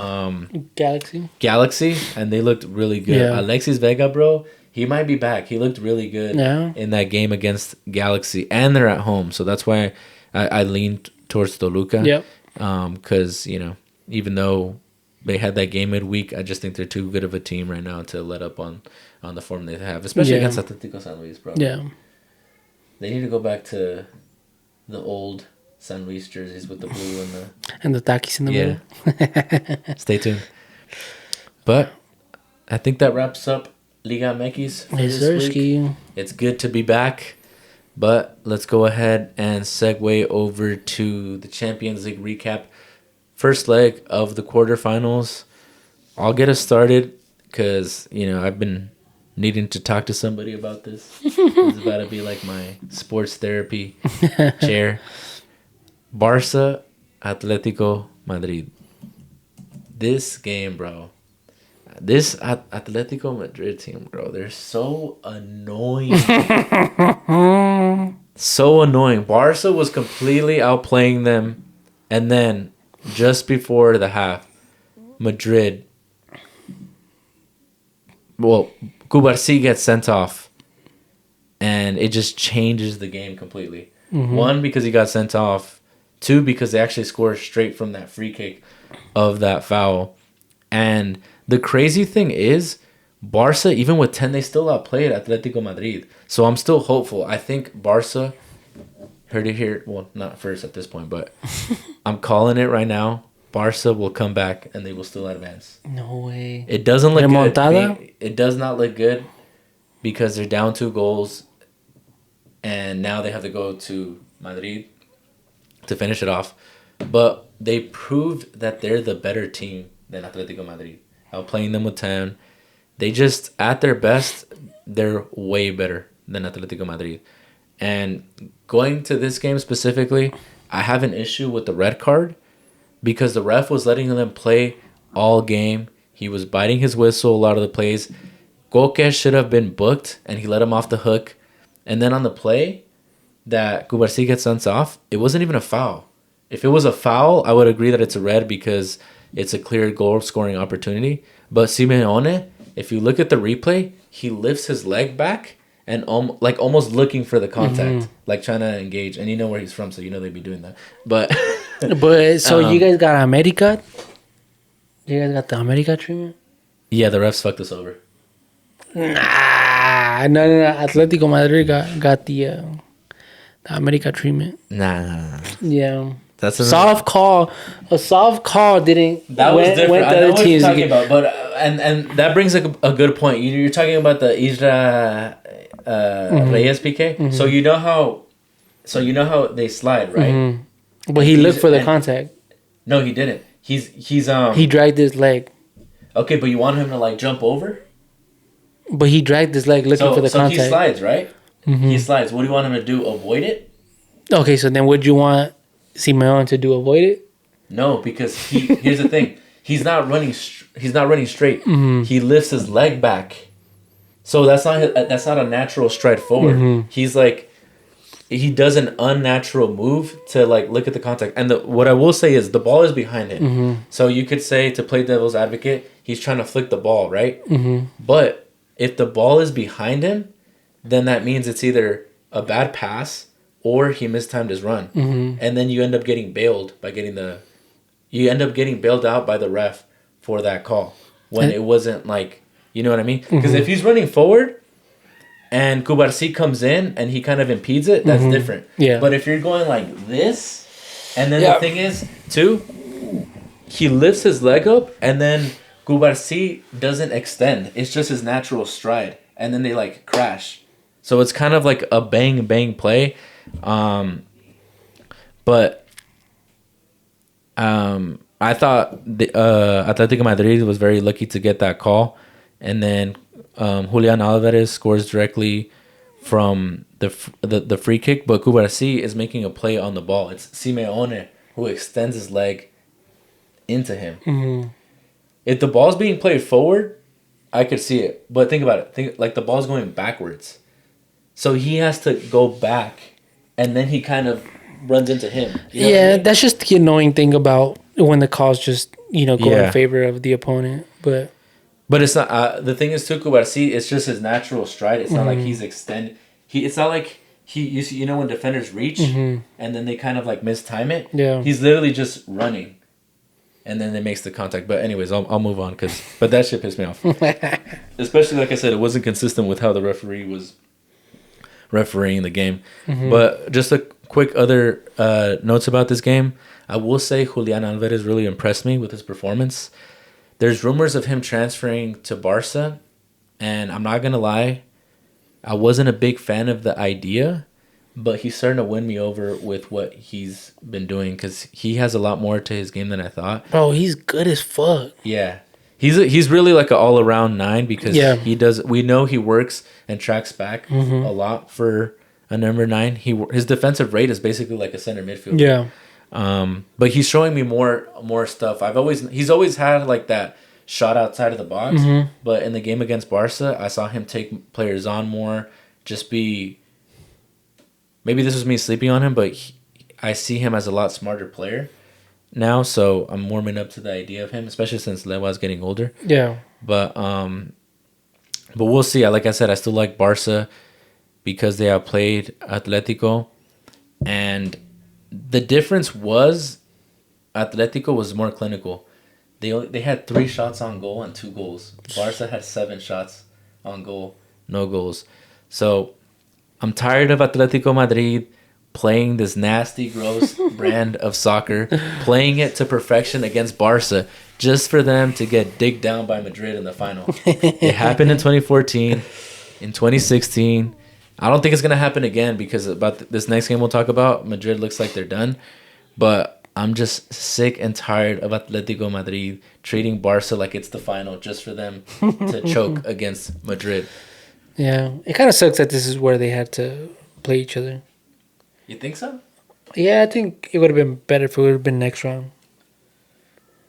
S2: Galaxy, and they looked really good.
S1: Yeah.
S2: Alexis Vega, bro, he might be back. He looked really good in that game against Galaxy, and they're at home. So that's why I leaned towards Toluca.
S1: Yep.
S2: Because, even though they had that game midweek, I just think they're too good of a team right now to let up on the form they have, especially against Atlético San Luis, bro.
S1: Yeah.
S2: They need to go back to the old San Luis jerseys with the blue
S1: and the Takis in the middle.
S2: Stay tuned. But I think that wraps up Liga MX for this week. It's good to be back. But let's go ahead and segue over to the Champions League recap. First leg of the quarterfinals. I'll get us started because, I've been needing to talk to somebody about this. It's about to be like my sports therapy chair. Barca, Atletico Madrid. This game, bro. This Atletico Madrid team, bro. They're so annoying. So annoying. Barca was completely outplaying them. And then, just before the half, Madrid... Well, Cubarsí gets sent off, and it just changes the game completely. One, because he got sent off, 2, because they actually scored straight from that free kick of that foul. And the crazy thing is, Barca, even with 10, they still outplayed Atletico Madrid. So I'm still hopeful. I think Barca, heard it here, well, not first at this point, but I'm calling it right now. Barca will come back and they will still advance.
S1: No way.
S2: It doesn't look
S1: Remontada?
S2: good. It does not look good because they're down 2 goals and now they have to go to Madrid to finish it off. But they proved that they're the better team than Atletico Madrid. Outplaying them with 10. They just, at their best, they're way better than Atletico Madrid. And going to this game specifically, I have an issue with the red card because the ref was letting them play all game. He was biting his whistle a lot of the plays. Koke should have been booked, and he let him off the hook. And then on the play that Cubarsí gets sent off, it wasn't even a foul. If it was a foul, I would agree that it's a red because it's a clear goal-scoring opportunity. But Simeone, if you look at the replay, he lifts his leg back and almost looking for the contact, like trying to engage. And you know where he's from, so you know they'd be doing that. But
S1: So you guys got America? You guys got the America treatment?
S2: yeah, the refs fucked us over.
S1: Nah, no. Atletico Madrid got the America treatment.
S2: Nah.
S1: Yeah.
S2: That's a
S1: soft call. A soft call didn't.
S2: That was different. I know what you're talking
S1: get,
S2: about, but and that brings a good point. You're talking about the Isra Reyes PK. Mm-hmm. So you know how they slide, right?
S1: Mm-hmm. But he looked for the contact.
S2: No, he didn't. He's
S1: he dragged his leg.
S2: Okay, but you want him to like jump over?
S1: But he dragged his leg looking for the contact.
S2: So he slides, right?
S1: Mm-hmm.
S2: He slides. What do you want him to do? Avoid it?
S1: Okay, so then would you want Simeone to do avoid it?
S2: No, because here's the thing. He's not running straight.
S1: Mm-hmm.
S2: He lifts his leg back. So that's not a natural stride forward. Mm-hmm. He's like he does an unnatural move to like look at the contact. And what I will say is the ball is behind him. Mm-hmm. So you could say, to play devil's advocate, he's trying to flick the ball, right? Mm-hmm. But if the ball is behind him, then that means it's either a bad pass or he mistimed his run. Mm-hmm. And then you end up getting bailed out by the ref for that call when it wasn't like, you know what I mean? Because if he's running forward and Cubarsí comes in and he kind of impedes it, that's different. Yeah. But if you're going like this, and then the thing is, too, he lifts his leg up and then Cubarsí doesn't extend. It's just his natural stride. And then they like crash. So it's kind of like a bang play. But I thought the Atletico Madrid was very lucky to get that call. And then Julian Alvarez scores directly from the free kick, but Cubarsí is making a play on the ball. It's Simeone who extends his leg into him. Mm-hmm. If the ball's being played forward, I could see it. But think about it. Think like the ball's going backwards. So he has to go back, and then he kind of runs into him. You know what I mean? That's
S1: just the annoying thing about when the calls just, go in favor of the opponent.
S2: But it's not. The thing is, too, Cubarsí, it's just his natural stride. It's not like he's extended. It's not like you know when defenders reach and then they kind of like mistime it. Yeah. He's literally just running, and then it makes the contact. But anyways, I'll move on but that shit pissed me off. Especially like I said, it wasn't consistent with how the referee was refereeing the game. Mm-hmm. But just a quick other notes about this game. I will say Julian Alvarez really impressed me with his performance. There's rumors of him transferring to Barca, and I'm not going to lie, I wasn't a big fan of the idea, but he's starting to win me over with what he's been doing because he has a lot more to his game than I thought.
S1: Bro, he's good as fuck.
S2: Yeah. He's really like an all-around 9 because he does. We know he works and tracks back a lot for a number 9. His defensive rate is basically like a center midfielder. Yeah. But he's showing me more stuff. He's always had like that shot outside of the box. Mm-hmm. But in the game against Barca, I saw him take players on more. Maybe this was me sleeping on him, but I see him as a lot smarter player now. So I'm warming up to the idea of him, especially since Lewa's getting older. Yeah. But we'll see. Like I said, I still like Barca because they have played Atletico, and The difference was Atletico was more clinical. They had 3 shots on goal and 2 goals. Barca had 7 shots on goal, no goals. So I'm tired of Atletico Madrid playing this nasty, gross brand of soccer, playing it to perfection against Barca, just for them to get digged down by Madrid in the final. It happened in 2014, in 2016. I don't think it's gonna happen again because about this next game we'll talk about, Madrid looks like they're done. But I'm just sick and tired of Atletico Madrid treating Barca like it's the final just for them to choke against Madrid.
S1: Yeah, it kind of sucks that this is where they had to play each other.
S2: You think so?
S1: Yeah, I think it would have been better if it would have been next round.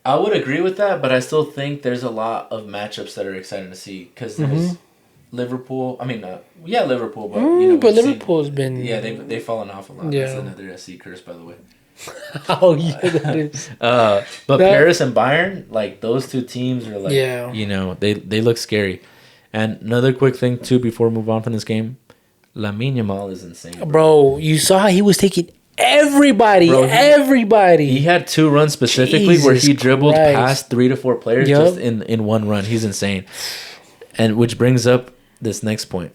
S2: I would agree with that, but I still think there's a lot of matchups that are exciting to see because there's Liverpool. I mean, Liverpool, but
S1: but Liverpool's been
S2: they've fallen off a lot.
S1: Yeah.
S2: That's another SC curse, by the way.
S1: Oh yeah, that is.
S2: But Paris and Bayern, like those two teams are like,
S1: Yeah.
S2: They look scary. And another quick thing too before we move on from this game, Lamine Yamal is insane,
S1: bro. You saw how he was taking everybody,
S2: Bro,
S1: everybody.
S2: He had 2 runs specifically where he
S1: Jesus
S2: dribbled
S1: Christ.
S2: past 3 to 4 players
S1: Yup.
S2: just in one run. He's insane. And which brings up this next point.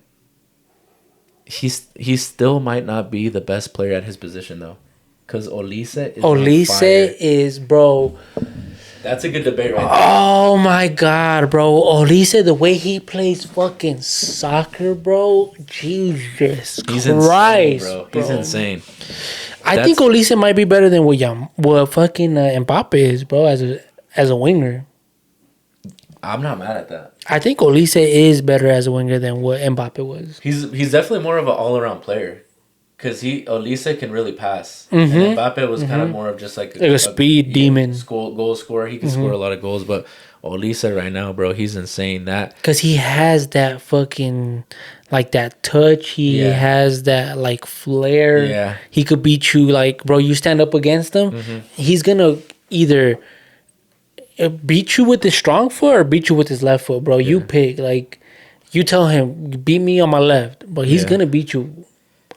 S2: He still might not be the best player at his position though, because Olise is on fire.
S1: is, bro.
S2: That's a good debate right there.
S1: Oh my god, bro. Olise, the way he plays fucking soccer, bro. Jesus
S2: He's
S1: Christ,
S2: insane, bro. He's insane.
S1: I think Olise might be better than what fucking Mbappe is, bro, as a winger.
S2: I'm not mad at that.
S1: I think Olise is better as a winger than what Mbappe was.
S2: He's definitely more of an all-around player. Because Olise can really pass. And Mbappe was kind of more of just like
S1: a speed demon.
S2: Goal scorer. He can score a lot of goals. But Olise right now, bro, he's insane.
S1: Because he has that fucking, like, that touch. He has that, like, flair.
S2: Yeah.
S1: He could beat you, like, bro, you stand up against him. He's going to either beat you with his strong foot or beat you with his left foot, bro. You pick. Like, you tell him, beat me on my left. But he's going to beat you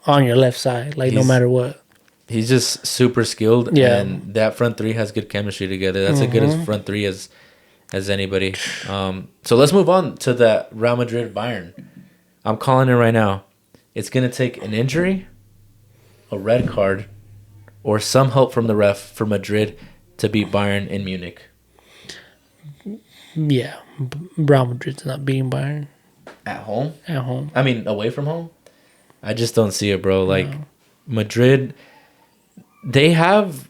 S1: on your left side, like, no matter what.
S2: He's just super skilled, and that front three has good chemistry together. That's as good as front three as anybody. So let's move on to the Real Madrid Bayern. I'm calling it right now. It's gonna take an injury, a red card, or some help from the ref for Madrid to beat Bayern in Munich.
S1: Yeah, Real Madrid's not beating Bayern
S2: At home?
S1: at home.
S2: I mean, away from home? I just don't see it, bro. Like, Madrid, they have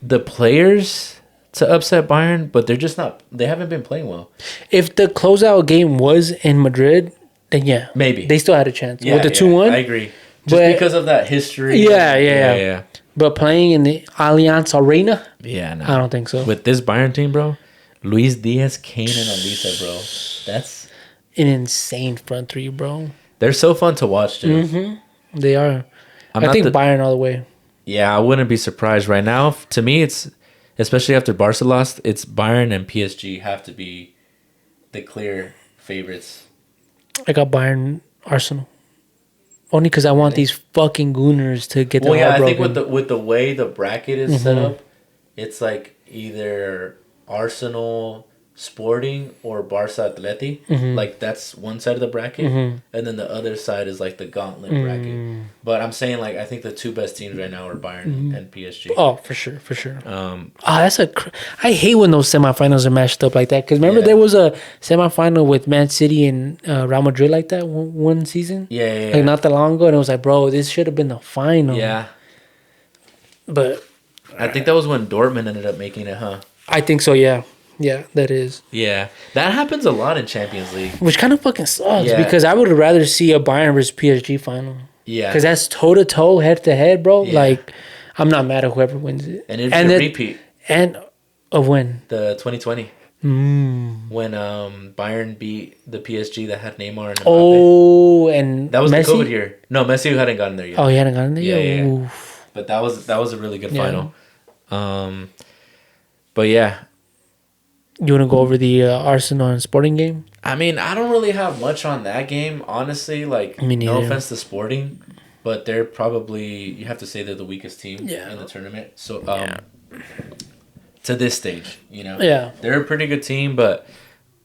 S2: the players to upset Bayern, but they haven't been playing well.
S1: If the closeout game was in Madrid, then yeah.
S2: Maybe.
S1: They still had a chance.
S2: Yeah,
S1: With the 2-1?
S2: I agree. Just because of that history.
S1: Yeah. But playing in the Allianz Arena?
S2: Yeah, no.
S1: I don't think so.
S2: With this Bayern team, bro, Luis Diaz, Kane, and Olise, bro. That's
S1: an insane front three, bro.
S2: They're so fun to watch, too.
S1: They are. I think Bayern all the way.
S2: Yeah, I wouldn't be surprised right now. To me, it's, especially after Barca lost, it's Bayern and PSG have to be the clear favorites.
S1: I got Bayern Arsenal. Only because I want these fucking Gooners to get their heart broken.
S2: I think with the way the bracket is set up, it's like either Arsenal, Sporting, or Barca Atleti. Like, that's one side of the bracket. And then the other side is like the gauntlet bracket. But I'm saying, like, I think the 2 best teams right now are Bayern and PSG.
S1: Oh, for sure. I hate when those semifinals are matched up like that. Because remember there was a semifinal with Man City and Real Madrid like that one season?
S2: Yeah.
S1: Like, not that long ago. And it was like, bro, this should have been the final.
S2: Yeah.
S1: But
S2: I think that was when Dortmund ended up making it, huh?
S1: I think so, yeah. Yeah, that is.
S2: Yeah. That happens a lot in Champions League.
S1: Which kind of fucking sucks because I would rather see a Bayern versus PSG final.
S2: Yeah.
S1: Because that's toe-to-toe, head-to-head, bro. Yeah. Like, I'm not mad at whoever wins it.
S2: And it's a repeat.
S1: And of when?
S2: The 2020. When Bayern beat the PSG that had Neymar and Mbappe.
S1: Oh, and
S2: that was
S1: Messi?
S2: The COVID year. No, Messi hadn't gotten there yet.
S1: Oh, he hadn't gotten there yet?
S2: Yeah. But that was a really good final. But yeah.
S1: You want to go over the Arsenal and Sporting game?
S2: I mean, I don't really have much on that game, honestly. Like, no offense to Sporting, but they're probably, you have to say they're the weakest team
S1: Yeah.
S2: in the tournament. So
S1: Yeah.
S2: to this stage,
S1: Yeah.
S2: they're a pretty good team, but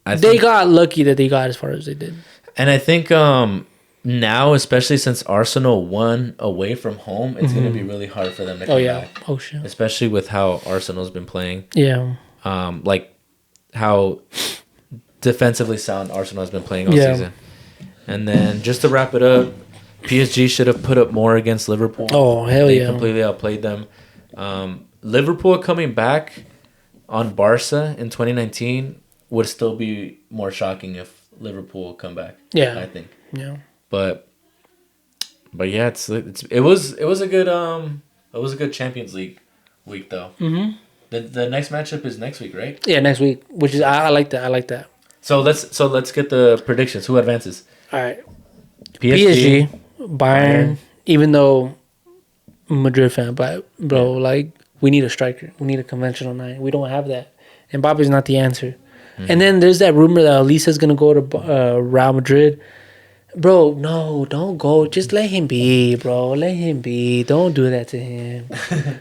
S1: They got lucky that they got as far as they did.
S2: and I think now, especially since Arsenal won away from home, it's gonna be really hard for them to come back.
S1: Oh shit.
S2: Especially with how Arsenal's been playing.
S1: Yeah.
S2: Like how defensively sound Arsenal has been playing all season. And then just to wrap it up, PSG should have put up more against Liverpool.
S1: Oh hell
S2: They
S1: yeah.
S2: completely outplayed them. Liverpool coming back on Barca in 2019 would still be more shocking if Liverpool come back.
S1: Yeah.
S2: I think.
S1: Yeah.
S2: But yeah, it was a good Champions League week though.
S1: Mm-hmm.
S2: The next matchup is next week, right?
S1: Yeah, next week, which is I like that. I like that.
S2: So let's get the predictions. Who advances?
S1: All right.
S2: PSG,
S1: Bayern. Even though I'm a Madrid fan, but bro, like we need a striker. We need a conventional 9. We don't have that. And Mbappe's not the answer. Mm-hmm. And then there's that rumor that Elisa's gonna go to Real Madrid. Bro, no, don't go. Just let him be, bro. Let him be. Don't do that to him.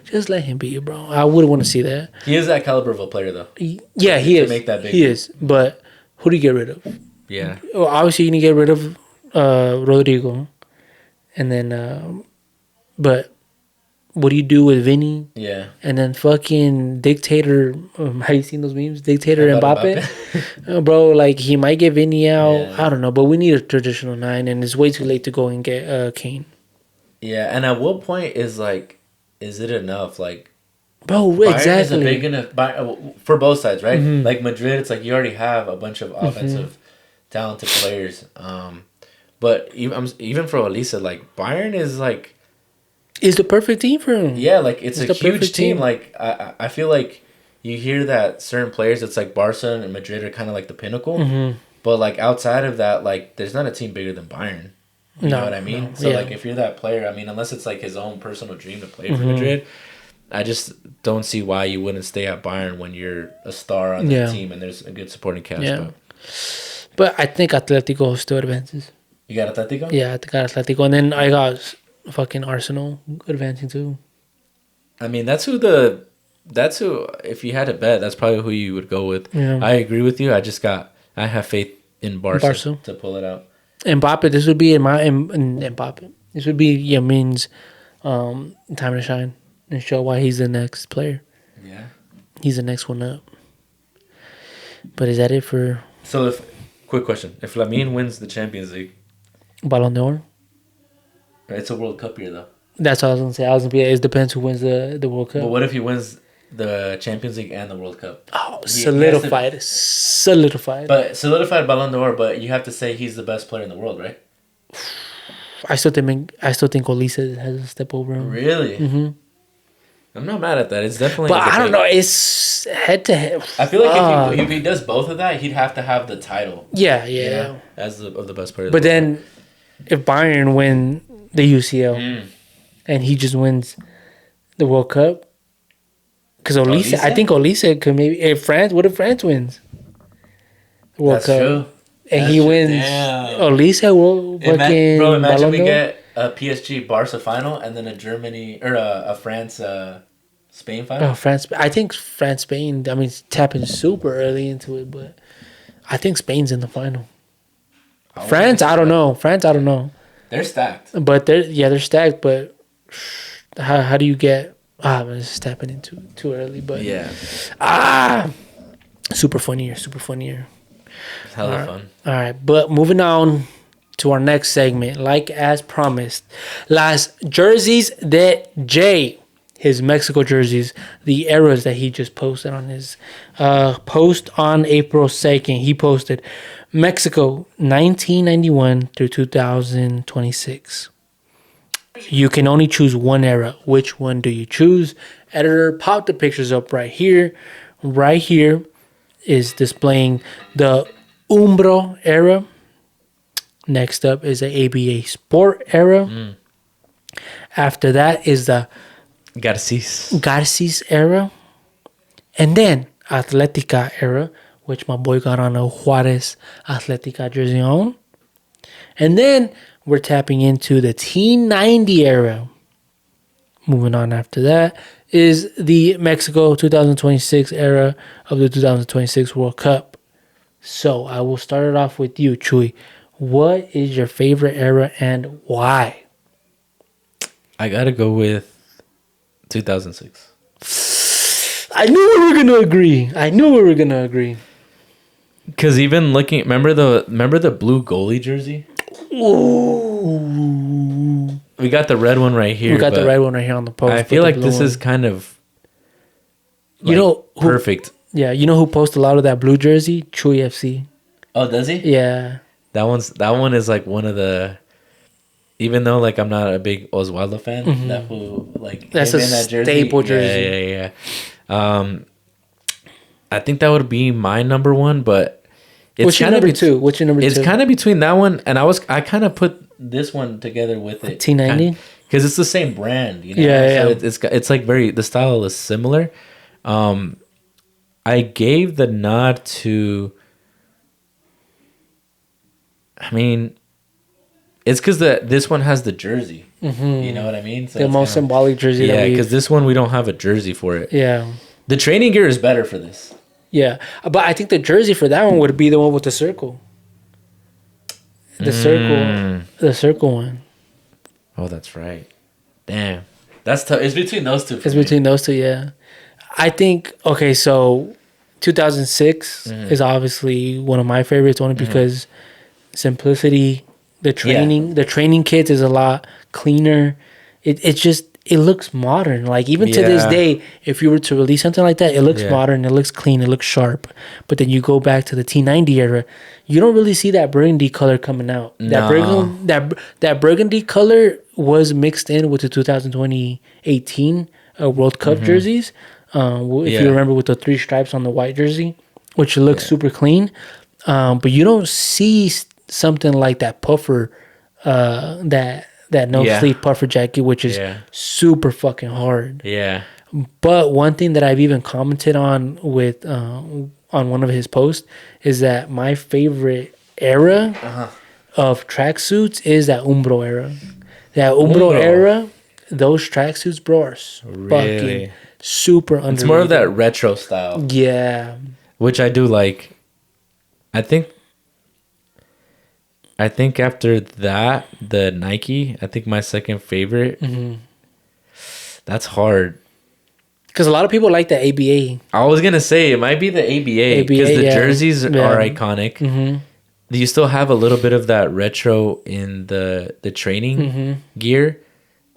S1: Just let him be, bro. I wouldn't want to see that.
S2: He is that caliber of a player, though.
S1: Yeah, he is. Make that big he is. But who do you get rid of?
S2: Yeah.
S1: Well, obviously, you need to get rid of Rodrigo. And then, but what do you do with Vinny?
S2: Yeah.
S1: And then fucking Dictator. Have you seen those memes? Dictator Mbappe. Bro, like he might get Vinny out. Yeah. I don't know, but we need a traditional 9, and it's way too late to go and get Kane.
S2: Yeah, and at what point is it enough? Like,
S1: bro,
S2: Bayern
S1: exactly.
S2: is a big enough for both sides, right? Mm-hmm. Like Madrid, it's like you already have a bunch of offensive, talented players. But even for Elisa, like Bayern is like.
S1: Is the perfect team for him.
S2: Yeah, like it's a huge team. Like I feel like you hear that certain players, it's like Barca and Madrid are kind of like the pinnacle. Mm-hmm. But like outside of that, like there's not a team bigger than Bayern. You know what I mean? No. So like if you're that player, I mean, unless it's like his own personal dream to play for Madrid, I just don't see why you wouldn't stay at Bayern when you're a star on the team and there's a good supporting cast.
S1: Yeah. But I think Atletico still advances.
S2: You got Atletico?
S1: Yeah, I got Atletico, and then I got fucking Arsenal advancing too.
S2: I mean, that's who. If you had to bet, that's probably who you would go with. Yeah. I agree with you. I have faith in Barca to pull it out.
S1: Mbappe, this would be Mbappe. This would be Yamin's time to shine and show why he's the next player.
S2: Yeah,
S1: he's the next one up. But is that it for?
S2: So, quick question: if Lamine wins the Champions League,
S1: Ballon d'Or.
S2: It's a World Cup year, though.
S1: That's what I was going to say. It depends who wins the World Cup.
S2: But what if he wins the Champions League and the World Cup?
S1: Oh, solidified. Solidified.
S2: But solidified Ballon d'Or, but you have to say he's the best player in the world, right?
S1: I still think Olise has a step over him.
S2: Really?
S1: Mm-hmm.
S2: I'm not mad at that. It's definitely...
S1: But I don't know. It's head-to-head.
S2: I feel like if he does both of that, he'd have to have the title.
S1: Yeah.
S2: As the best player.
S1: But then, if Bayern win the UCL, and he just wins the World Cup. Because Olise, I think Olise could maybe... What if France wins the World Cup? True. And he wins Olise will fucking...
S2: Bro, imagine we get a PSG Barca final and then a Germany... Or a France Spain final.
S1: Oh, France... I think France Spain... I mean, it's tapping super early into it, but I think Spain's in the final. France, I don't know.
S2: They're stacked.
S1: But they're stacked, but how do you get... I'm just tapping into too early, but...
S2: Yeah.
S1: Super fun year.
S2: It's hella fun.
S1: All right, but moving on to our next segment. Like as promised, las jerseys de Jay, his Mexico jerseys, the eras that he just posted on his post on April 2nd. He posted Mexico 1991 through 2026. You can only choose one era. Which one do you choose? Editor, pop the pictures up right here. Right here is displaying the Umbro era. Next up is the ABA Sport era. After that is the Garcis era. And then Atletica era, which my boy got on a Juarez Atletica jersey on. And then we're tapping into the T90 era. Moving on after that is the Mexico 2026 era of the 2026 World Cup. So I will start it off with you, Chuy. What is your favorite era and why?
S2: I gotta go with 2006.
S1: I knew we were gonna agree.
S2: Because even looking, remember the blue goalie jersey?
S1: Ooh.
S2: We got the red one right here.
S1: We got the red one right here on the post.
S2: I feel like this is kind of perfect.
S1: Yeah, you know who posts a lot of that blue jersey? Chuy FC.
S2: Oh, does he?
S1: Yeah.
S2: That one is like one of the. Even though like I'm not a big Oswaldo fan, that who like
S1: that's a
S2: that
S1: staple jersey.
S2: Yeah. I think that would be my number one, but
S1: what's your number two?
S2: It's kind of between that one and I kind of put this one together with it.
S1: T90
S2: because it's the same brand, you know.
S1: Yeah.
S2: So it's like the style is similar. I gave the nod to. I mean, it's because this one has the jersey. You know what I mean? So
S1: the most symbolic jersey.
S2: Yeah, because this one we don't have a jersey for it.
S1: Yeah.
S2: The training gear is better for this.
S1: Yeah, but I think the jersey for that one would be the one with the circle. The circle one.
S2: Oh, that's right. Damn, that's tough. It's between those two.
S1: Between those two, yeah. I think so 2006 is obviously one of my favorites, only because simplicity. The training kits is a lot cleaner. It looks modern. Like even to this day, if you were to release something like that, it looks modern, it looks clean, it looks sharp. But then you go back to the T90 era, you don't really see that burgundy color coming out.
S2: No.
S1: That burgundy color was mixed in with the 2018 World Cup jerseys. If you remember, with the 3 stripes on the white jersey, which looks super clean. But you don't see something like that puffer, that no sleeve puffer jacket, which is super fucking hard.
S2: Yeah.
S1: But one thing that I've even commented on with on one of his posts is that my favorite era of tracksuits is that Umbro era. That Umbro era, those tracksuits, bro, are fucking super underrated.
S2: It's more of that retro style.
S1: Yeah.
S2: Which I do like. I think after that, the Nike, I think my second favorite. That's hard.
S1: Because a lot of people like the ABA.
S2: I was going to say it might be the ABA because the jerseys are iconic. You still have a little bit of that retro in the training gear.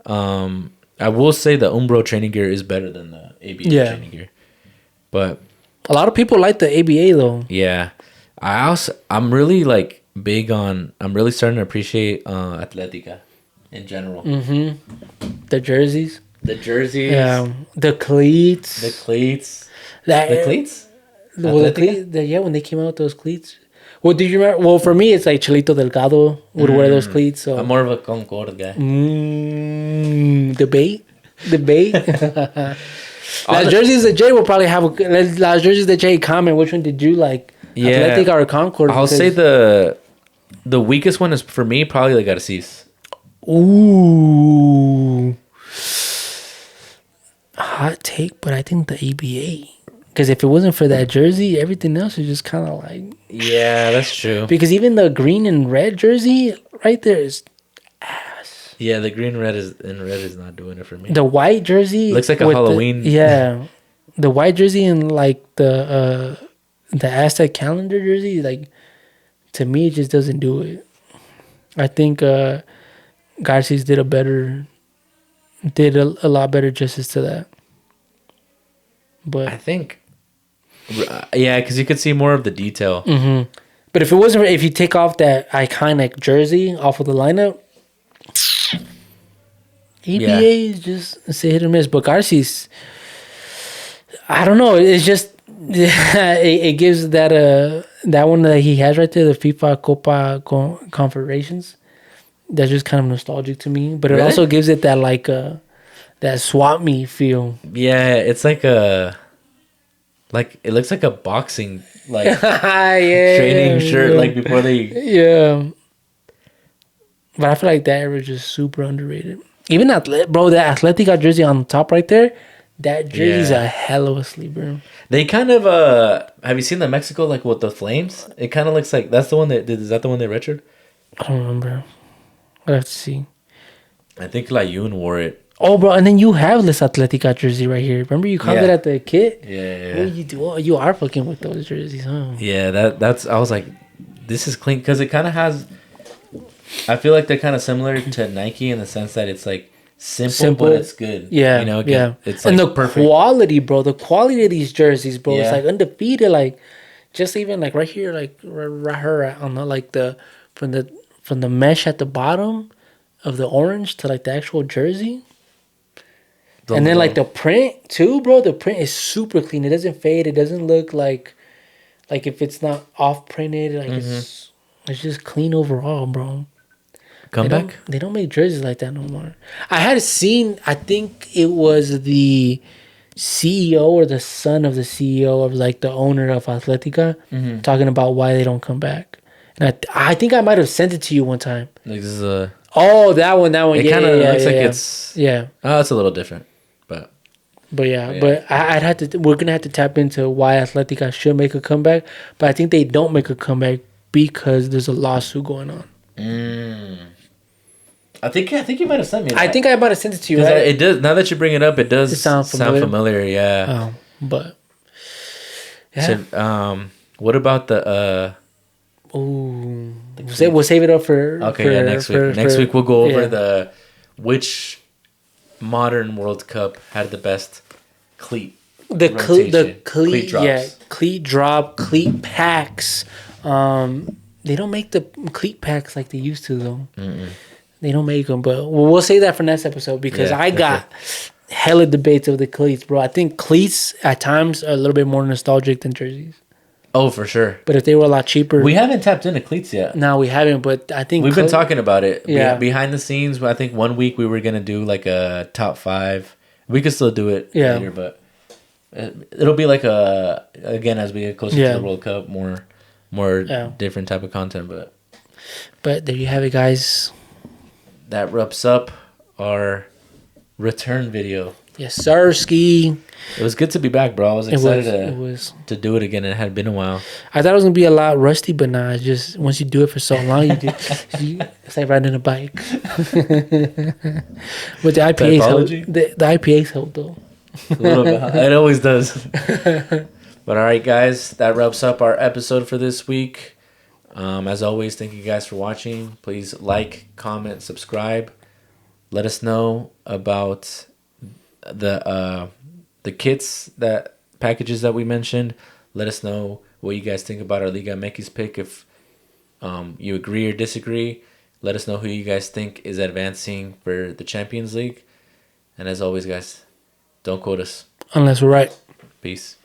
S2: I will say the Umbro training gear is better than the ABA training gear. But
S1: a lot of people like the ABA though.
S2: Yeah. I'm really like big on. I'm really starting to appreciate Atletica in general.
S1: The jerseys.
S2: Yeah.
S1: The cleats.
S2: The cleats.
S1: The
S2: cleats.
S1: Well, the cleats. When they came out with those cleats. Well, did you remember? Well, for me, it's like Chelito Delgado would wear those cleats. So
S2: I'm more of a Concord guy.
S1: Debate. Last jerseys that Jay will probably have. Last jerseys that Jay comment. Which one did you like?
S2: Yeah.
S1: Atletica or Concord?
S2: I'll say the weakest one is for me probably like Garcis.
S1: Ooh. Hot take, but I think the ABA. Because if it wasn't for that jersey, everything else is just kind of like...
S2: Yeah, that's true.
S1: Because even the green and red jersey right there is ass.
S2: Yeah, the green and red is not doing it for me.
S1: The white jersey...
S2: Looks like a Halloween...
S1: The white jersey and like the Aztec calendar jersey, like, to me, it just doesn't do it. I think Garcia's did a lot better justice to that. But
S2: I think... Yeah, because you could see more of the detail.
S1: But if you take off that iconic jersey off of the lineup, ABA is just it's a hit or miss. But Garcia's, I don't know. It's just it gives that one that he has right there, the FIFA Copa Confederations. That's just kind of nostalgic to me. But it also gives it that like that swap meet feel.
S2: Yeah, it's like it looks like a boxing training shirt like before they
S1: But I feel like that era is just super underrated. Even bro, that Atletica jersey on the top right there, that jersey's
S2: Yeah.
S1: a hell of a sleeper.
S2: They kind of have you seen the Mexico like with the flames? It kind of looks like that's the one that is that the one they retro?
S1: I don't remember. I'd have to see.
S2: I think Layun wore it.
S1: Oh, bro, and then you have this Atletica jersey right here. Remember you caught it
S2: Yeah.
S1: at the kit?
S2: Yeah.
S1: Oh, you do. Oh, you are fucking with those jerseys, huh?
S2: Yeah, that's I was like, this is clean because it kind of has. I feel like they're kind of similar to Nike in the sense that it's like simple, but it's good.
S1: Yeah,
S2: You know,
S1: yeah.
S2: it's
S1: And
S2: like
S1: the
S2: perfect.
S1: quality, bro. The quality of these jerseys, bro, is
S2: Yeah.
S1: like undefeated. Like, just even like right here, like right here on the like the from the mesh at the bottom of the orange to like the actual jersey. And then like the print too, bro. The print is super clean. It doesn't fade. It doesn't look like if it's not off printed. Like it's just clean overall, bro.
S2: Comeback.
S1: They don't make jerseys like that no more. I had seen. I think it was the CEO or the son of the CEO of like the owner of Atletica talking about why they don't come back. And I think I might have sent it to you one time.
S2: Like this is a.
S1: Oh, that one.
S2: It
S1: Yeah,
S2: kind of
S1: yeah,
S2: looks
S1: yeah,
S2: like
S1: yeah.
S2: it's.
S1: Yeah.
S2: Oh, it's a little different, but.
S1: But yeah,
S2: Yeah.
S1: but I'd have to. We're gonna have to tap into why Atletica should make a comeback. But I think they don't make a comeback because there's a lawsuit going on.
S2: I think you might have sent me that.
S1: I think I might have sent it to you. Right?
S2: It does. Now that you bring it up, it does
S1: It sound
S2: sound
S1: familiar?
S2: familiar. Yeah.
S1: But yeah.
S2: So, what about the
S1: Ooh, we'll save it up for
S2: Okay, next week. Next week we'll go over
S1: yeah.
S2: the which modern World Cup had the best cleat.
S1: the
S2: rotation,
S1: cleat
S2: drops.
S1: yeah, cleat drop, cleat packs. They don't make the cleat packs like they used to though. They don't make them, but we'll save that for next episode because
S2: Yeah,
S1: I
S2: for
S1: got hella debates of the cleats, bro. I think cleats at times are a little bit more nostalgic than jerseys.
S2: Oh, for sure.
S1: But if they were a lot cheaper,
S2: We haven't tapped into cleats yet.
S1: no, we haven't. But I think
S2: We've been talking about it.
S1: Yeah.
S2: Behind the scenes, I think one week we were gonna do like a top 5. We could still do it later, but it'll be like again as we get closer to the World Cup, more different type of content.
S1: But there you have it, guys.
S2: That wraps up our return video.
S1: Yes, sir, Ski.
S2: It was good to be back, bro. I was excited
S1: was.
S2: to do it again. It had been a while.
S1: I thought it was gonna be a lot rusty, but nah. It's just once you do it for so long, it's like riding a bike. But the IPAs help. The IPAs help though.
S2: A little bit. It always does. But all right, guys, that wraps up our episode for this week. As always, thank you guys for watching. Please like, comment, subscribe. Let us know about the kits packages that we mentioned. Let us know what you guys think about our Liga MX pick. If you agree or disagree, let us know who you guys think is advancing for the Champions League. And as always, guys, don't quote us
S1: Unless we're right.
S2: Peace.